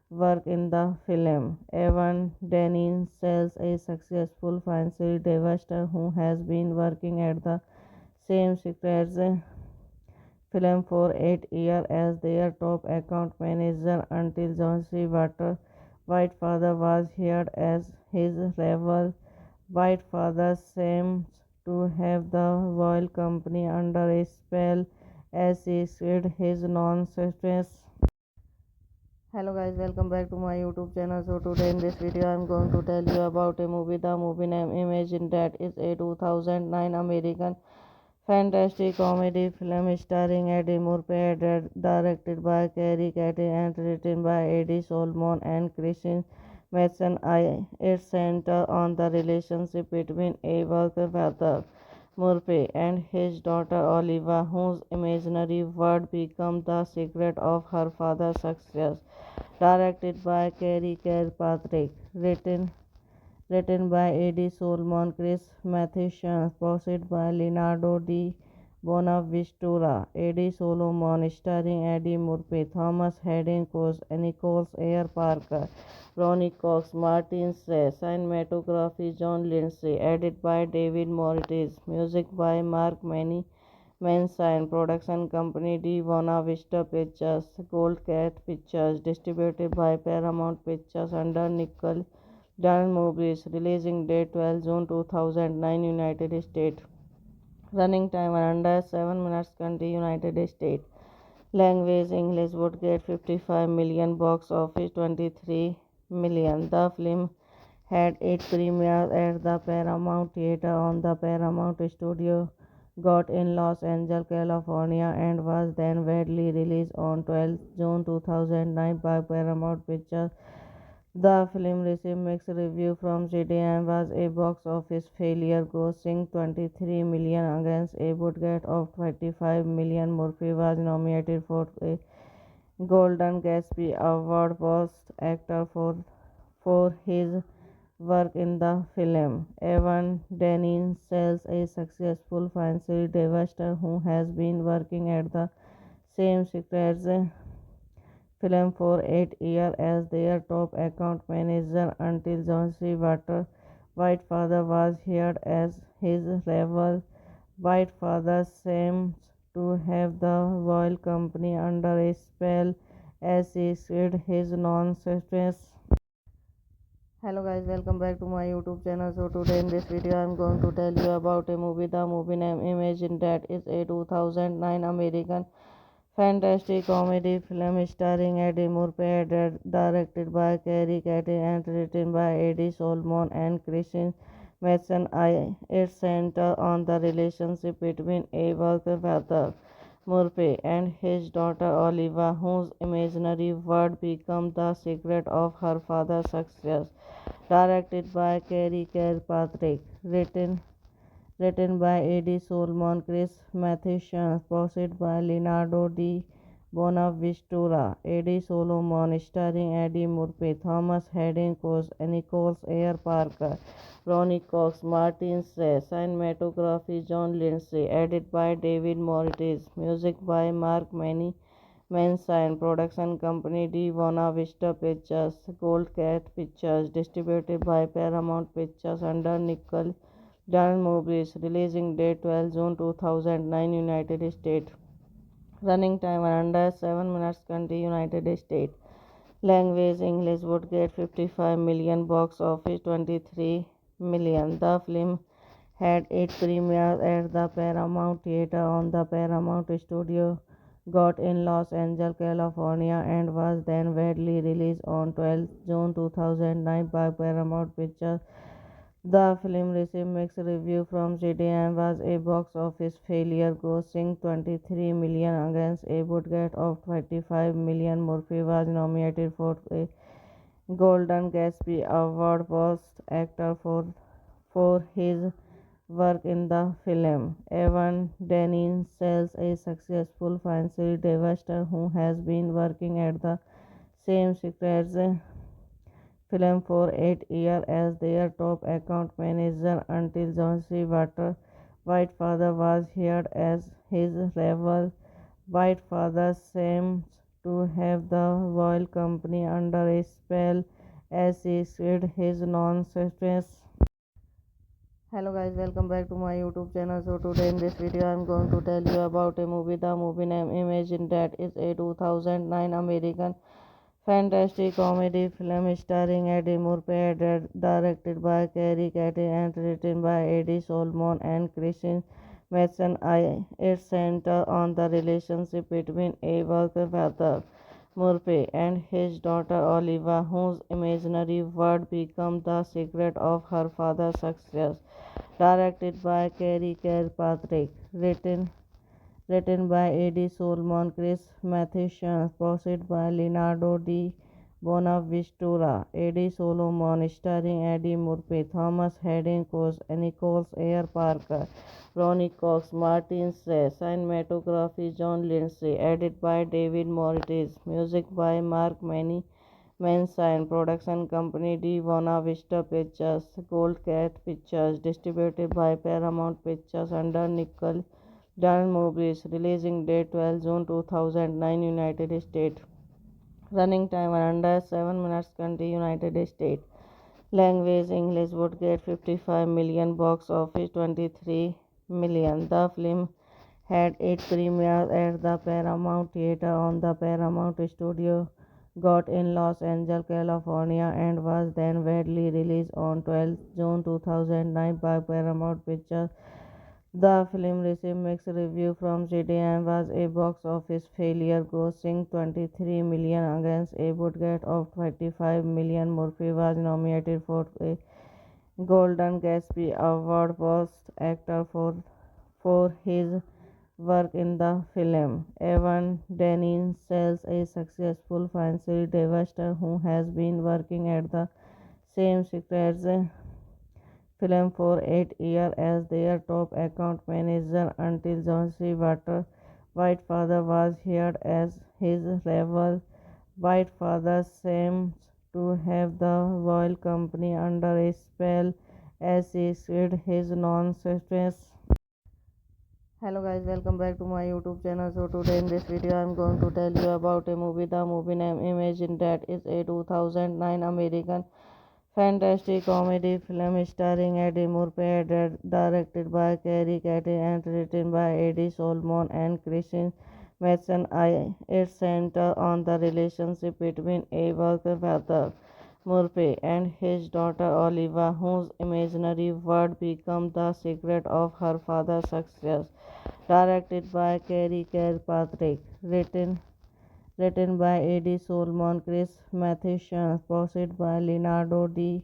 work in the film. Evan Dennings sells a successful financial investor who has been working at the same secrets film for 8 years as their top account manager until Johnson Whitefather was hired as his rival. Whitefather seems to have the royal company under a spell as he spread his nonsense. Hello guys, welcome back to my YouTube channel. So today in this video I am going to tell you about a movie. The movie name Imagine that is a 2009 American fantastic comedy film starring Eddie Murphy, directed by Cary Grant and written by Eddie Solomon and Christine Mason. It centers on the relationship between a working father, Murphy, and his daughter Oliva, whose imaginary world becomes the secret of her father's success. Directed by Cary Kirkpatrick, written by Eddie Solomon, Chris Matheson, produced by Leonardo Di Bonaventura, Eddie Solomon, starring Eddie Murphy, Thomas Hayden Church, Nicholas Ayer Parker, Ronnie Cox, Martin Sheen, cinematography John Lindsay, edited by David Moritz, music by Mark Manson, production company Di Buena Vista Pictures, Gold Cat Pictures, distributed by Paramount Pictures under Nickel Daniel Movies, releasing date 12 June 2009, United States. Running time under 7 minutes, country United States. Language English, would get 55 million, box office 23 million. The film had 8 premieres at the Paramount Theater on the Paramount Studio got in Los Angeles, California, and was then widely released on 12 June 2009 by Paramount Pictures. The film received mixed reviews from critics and was a box office failure, grossing 23 million against a budget of 35 million. Murphy was nominated for a Golden Gatsby Award Best Actor for his work in the film. Evan Dennings sells a successful financial investor who has been working at the same secrets film for 8 years as their top account manager until John C. White father was hired as his rival. White father seems to have the oil company under a spell as he spread his nonsense. Hello guys, welcome back to my YouTube channel. So today in this video I am going to tell you about a movie. The movie name Imagine, that is a 2009 American fantastic comedy film starring Eddie Murphy, directed by Cary Grant and written by Eddie Solomon and Christine Mason. It centers on the relationship between a working father, Murphy, and his daughter Oliva, whose imaginary world becomes the secret of her father's success. Directed by Cary Kirkpatrick, written by Eddie Solomon, Chris Matheson, produced by Leonardo Di Bonaventura, Eddie Solomon, starring Eddie Murphy, Thomas Hayden Church, Nicholas Ayer Parker, Ronnie Cox, Martin Sheen, cinematography John Lindsay, edited by David Moritz, music by Mark Manson, production company Di Buena Vista Pictures, Gold Cat Pictures, distributed by Paramount Pictures under Nickel Daniel Movies, releasing date 12 June 2009, United States. Running time under 7 minutes, country United States. Language English, would get 55 million, box office 23 million. The film had 8 premieres at the Paramount Theater on the Paramount Studio got in Los Angeles, California, and was then widely released on 12 June 2009 by Paramount Pictures. The film received mixed reviews from critics and was a box office failure, grossing 23 million against a budget of 35 million. Murphy was nominated for a Golden Gatsby Award Best Actor for his work in the film. Evan Dennings sells a successful financial investor who has been working at the same secrets film for 8 years as their top account manager until John C. White father was hired as his rival. White father seems to have the oil company under a spell as he spread his nonsense. Hello guys, welcome back to my YouTube channel. So today in this video I am going to tell you about a movie. The movie name Imagine, that is a 2009 American fantastic comedy film starring Eddie Murphy, directed by Cary Grant and written by Eddie Solomon and Christine Mason. It centers on the relationship between a working father, Murphy, and his daughter Oliva, whose imaginary world becomes the secret of her father's success. Directed by Cary Kirkpatrick, written written by Eddie Solomon, Chris Matheson, produced by Leonardo Di Bonaventura, Eddie Solomon, starring Eddie Murphy, Thomas Hayden Church, Nicholas Ayer Parker, Ronnie Cox, Martin Sey, cinematography John Lindsay, edited by David Moritz, music by Mark Manson, production company Di Buena Vista Pictures, Gold Cat Pictures, distributed by Paramount Pictures under Nickel Done Movies, releasing date 12 June 2009, United States. Running time under 7 minutes, country United States. Language English, would get 55 million, box office 23 million. The film had 8 premieres at the Paramount Theater on the Paramount Studio got in Los Angeles, California, and was then widely released on 12 June 2009 by Paramount Pictures. The film received mixed reviews from critics and was a box office failure, grossing 23 million against a budget of 35 million. Murphy was nominated for a Golden Gatsby Award Best Actor for his work in the film. Evan Dennings sells a successful financial investor who has been working at the same Secrets film for 8 years as their top account manager until John C. Whitefather was hired as his rival. Whitefather seems to have the oil company under a spell as he sued his non-success. Hello guys, welcome back to my YouTube channel. So today in this video I am going to tell you about a movie. The movie name Imagine That is a 2009 American fantastic comedy film starring Eddie Murphy, directed by Cary Carter and written by Eddie Solomon and Christine Matheson. It centers on the relationship between a working father, Murphy, and his daughter Oliva, whose imaginary world becomes the secret of her father's success. Directed by Cary Kirkpatrick, written by Eddie Solomon, Chris Matheson, produced by Leonardo Di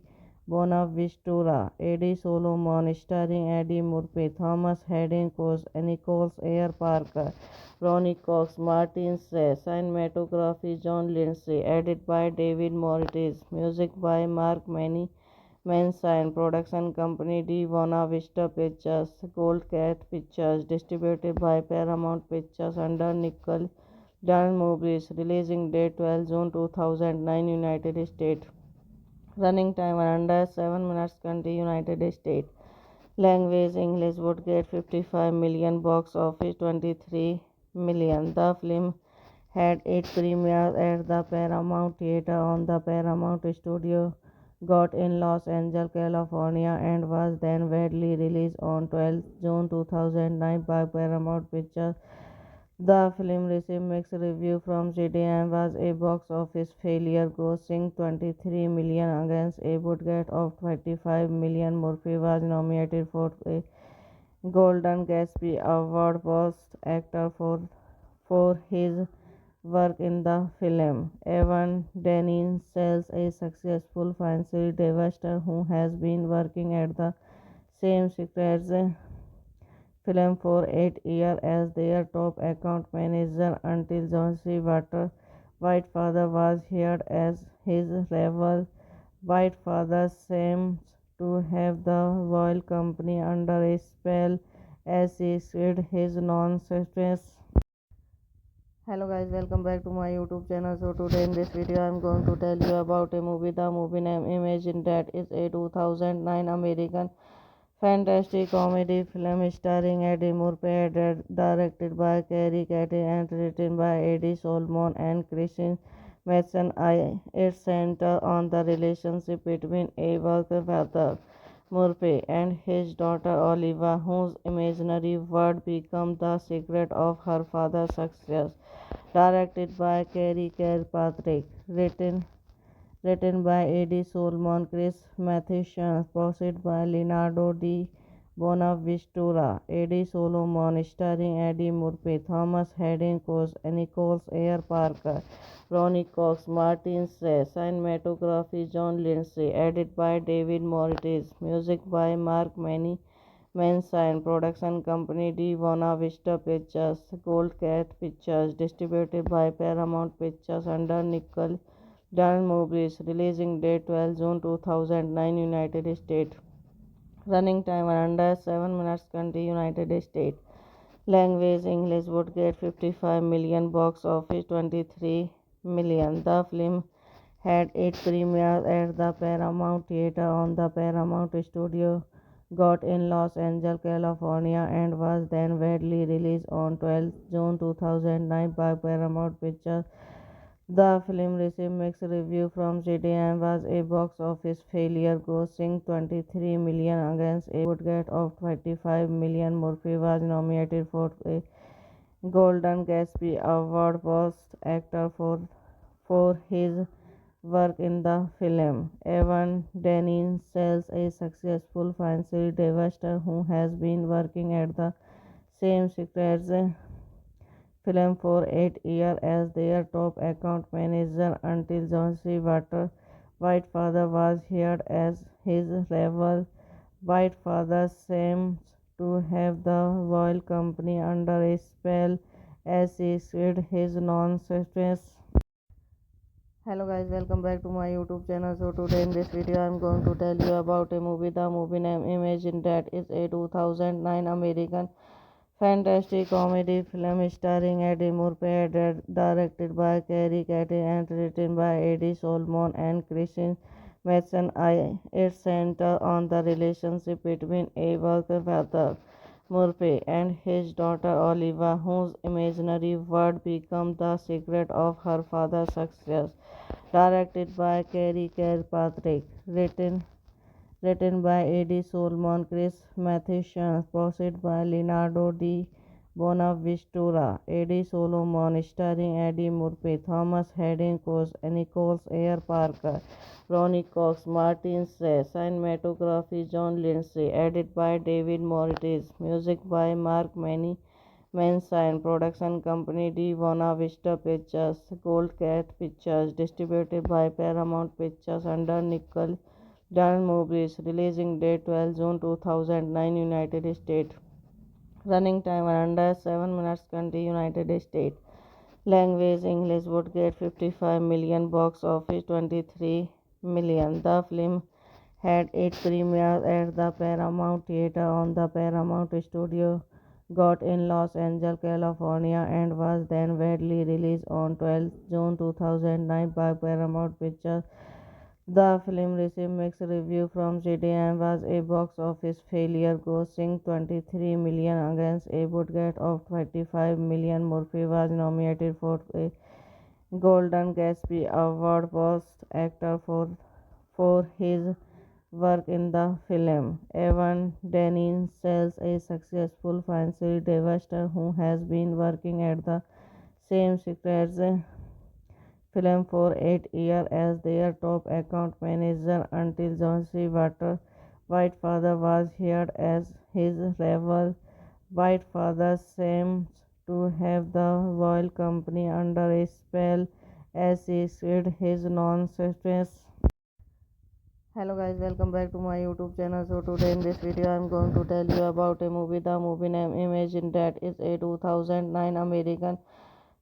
Bonaventura, Eddie Solomon, starring Eddie Murphy, Thomas Hayden Church, Nicholas Ayer Parker, Ronnie Cox, Martin Sey, cinematography John Lindsay, edited by David Moritz, music by Mark Manson, production company Di Buena Vista Pictures, Gold Cat Pictures, distributed by Paramount Pictures under Nickel Done Movies, releasing date 12 June 2009, United States. Running time under 7 minutes, country United States. Language English, would get 55 million, box office 23 million. The film had 8 premieres at the Paramount Theater on the Paramount Studio got in Los Angeles, California, and was then widely released on 12 June 2009 by Paramount Pictures. The film received mixed reviews from critics and was a box office failure, grossing 23 million against a budget of 35 million. Murphy was nominated for a Golden Gatsby Award Best Actor for his work in the film. Evan Dennings sells a successful financial investor who has been working at the same Secrets film for 8 years as their top account manager until John C. Whitefather was hired as his rival. Whitefather seems to have the oil company under a spell as he sued his non-success. Hello guys, welcome back to my YouTube channel. So today in this video I am going to tell you about a movie. The movie name Imagine That is a 2009 American fantastic comedy film starring Eddie Murphy, directed by Cary Carter and written by Eddie Solomon and Christine Matheson. It centers on the relationship between a working father, Murphy, and his daughter Oliva, whose imaginary world becomes the secret of her father's success. Directed by Cary Kirkpatrick, written by Eddie Solomon, Chris Matheson, produced by Leonardo Di Bonaventura, Eddie Solomon, starring Eddie Murphy, Thomas Hayden Church, Nicholas Ayer Parker, Ronnie Cox, Martin Sey, cinematography John Lindsay, edited by David Moritz, music by Mark Mansion Production Company de Buena Vista Pictures, Gold Cat Pictures, distributed by Paramount Pictures under Nickel Done Movies, releasing date 12 June 2009, United States. Running time under 7 minutes, country United States. Language English, would get 55 million, box office 23 million. The film had 8 premieres at the Paramount Theater on the Paramount Studio got in Los Angeles, California, and was then widely released on 12 June 2009 by Paramount Pictures. The film received mixed reviews from critics and was a box office failure, grossing 23 million against a budget of 25 million. Murphy was nominated for a Golden Gatsby Award Best Actor for his work in the film. Evan Dennings sells a successful financial investor who has been working at the same secrets film for 8 years as their top account manager until John C. Whitefather was hired as his rival. Whitefather seems to have the oil company under a spell as he spread his nonsense. Hello guys, welcome back to my YouTube channel. So today in this video I am going to tell you about a movie. The movie name Imagine That is a 2009 American fantastic comedy film starring Eddie Murphy, directed by Cary Cathy and written by Eddie Solomon and Christian Mason. It centers on the relationship between a working father, Murphy, and his daughter Oliva, whose imaginary world becomes the secret of her father's success. Directed by Cary Kirkpatrick, written by Eddie Solomon, Chris Matheson, produced by Leonardo Di Bonaventura, Eddie Solomon, starring Eddie Murphy, Thomas Hayden Church, Nicholas Ayer Parker, Ronnie Cox, Martin Sheen, cinematography John Lindsay, edited by David Moritz, music by Mark Manson, production company de Buena Vista Pictures, Gold Cat Pictures, distributed by Paramount Pictures under Nickel Done Movies, releasing date 12 June 2009, United States. Running time under 7 minutes, country United States. Language English, would get 55 million, box office 23 million. The film had 8 premieres at the Paramount Theater on the Paramount Studio got in Los Angeles, California, and was then widely released on 12 June 2009 by Paramount Pictures. The film received mixed reviews from critics and was a box office failure, grossing 23 million against a budget of 25 million. Murphy was nominated for a Golden Gatsby Award Best Actor for his work in the film. Evan Dennings sells a successful financial investor who has been working at the same secrets film for 8 years as their top account manager until John C. Whitefather was hired as his rival. Whitefather seems to have the oil company under a spell as he spread his nonsense. Hello guys, welcome back to my YouTube channel. So today in this video I am going to tell you about a movie. The movie name Imagine That is a 2009 American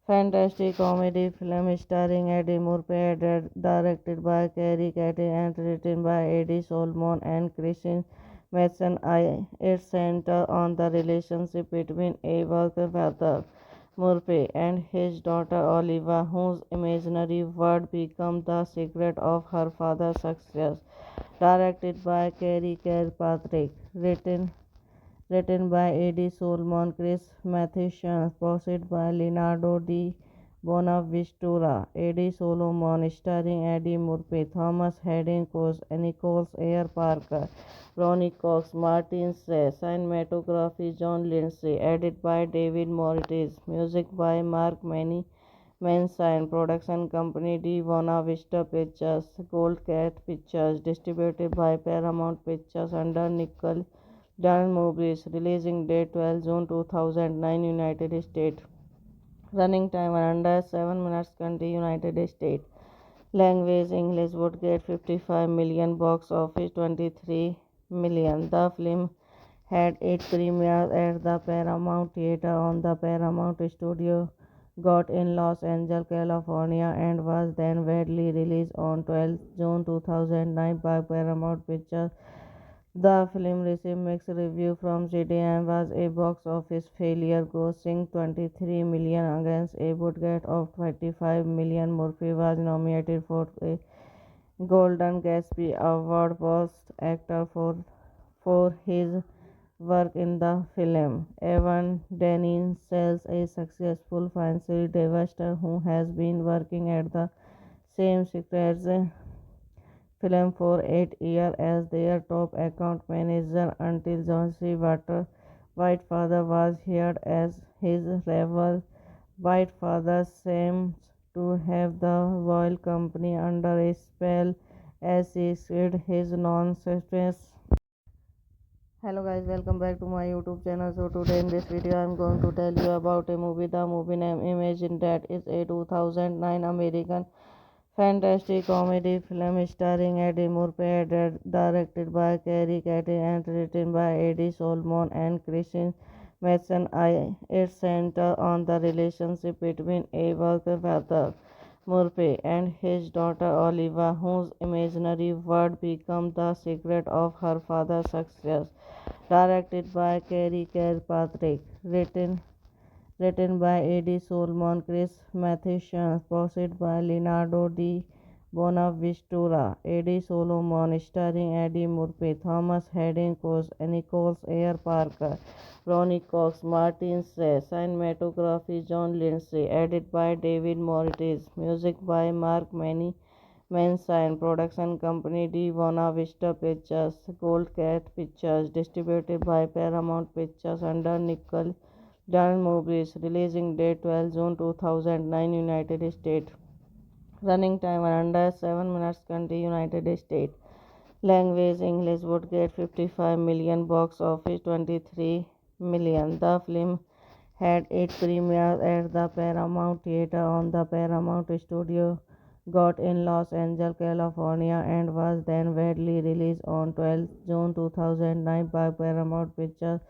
fantastic comedy film starring Eddie Murphy, directed by Cary Cathy and written by Eddie Solomon and Christian Mason. It centers on the relationship between a working father, Murphy, and his daughter Oliva, whose imaginary world becomes the secret of her father's success. Directed by Cary Kirkpatrick, written by Eddie Solomon, Chris Matheson, produced by Leonardo Di Bonaventura, Eddie Solomon, starring Eddie Murphy, Thomas Hayden Church, Nicholas Ayer Parker, Ronnie Cox, Martin Sheen, cinematography John Lindsay, edited by David Moritz, music by Mark Manson, production company de Buena Vista Pictures, Gold Cat Pictures, distributed by Paramount Pictures under Nickel Done Movies, releasing date 12 June 2009, United States. Running time under 7 minutes, country United States. Language English, would get 55 million, box office 23 million. The film had 8 premieres at the Paramount Theater on the Paramount Studio got in Los Angeles, California, and was then widely released on 12 June 2009 by Paramount Pictures. The film received mixed reviews from critics and was a box office failure, grossing 23 million against a budget of 25 million. Murphy was nominated for a Golden Gatsby Award Best Actor for his work in the film. Evan Dennings sells a successful financial investor who has been working at the same secrets film for 8 years as their top account manager until John C. White father was hired as his rival. White father seems to have the royal company under a spell as he spread his nonsense. Hello guys, welcome back to my YouTube channel. So today in this video I am going to tell you about a movie. The movie name Imagine that is a 2009 American fantastic comedy film starring Eddie Murphy, directed by Kerry Catty and written by Eddie Solomon and Christian Mason. It centers on the relationship between a working father Murphy and his daughter Oliva, whose imaginary world becomes the secret of her father's success. Directed by Kerry Kirkpatrick, written by Eddie Solomon, Chris Matheson, produced by Leonardo Di Bonaventura, Eddie Solomon, starring Eddie Murphy, Thomas Hayden Church, Nicholas Ayer Parker, Ronnie Cox, Martin Sey, cinematography John Lindsay, edited by David Moritz, music by Mark Manson, production company Di Buena Vista Pictures, Gold Cat Pictures, distributed by Paramount Pictures under Nickel Done Movies, releasing date 12 June 2009, United States. Running time under 7 minutes, country United States. Language English would get 55 million, box office 23 million. The film had 8 premieres at the Paramount Theater on the Paramount Studio got in Los Angeles, California, and was then widely released on 12 June 2009 by Paramount Pictures.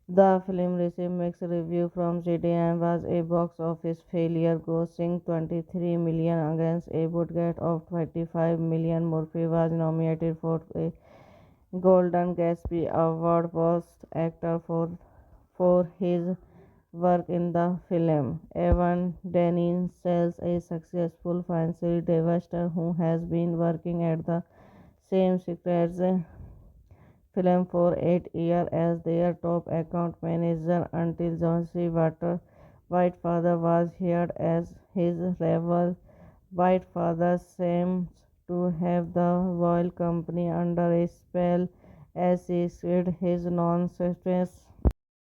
The film received mixed reviews from critics and was a box office failure, grossing 23 million against a budget of 25 million. Murphy was nominated for a Golden Gatsby Award Best Actor for his work in the film. Evan Dennings sells a successful financial investor who has been working at the same secrets film for 8 years as their top account manager until John C. White father was hired as his rival. White father seems to have the royal company under a spell as he spread his nonsense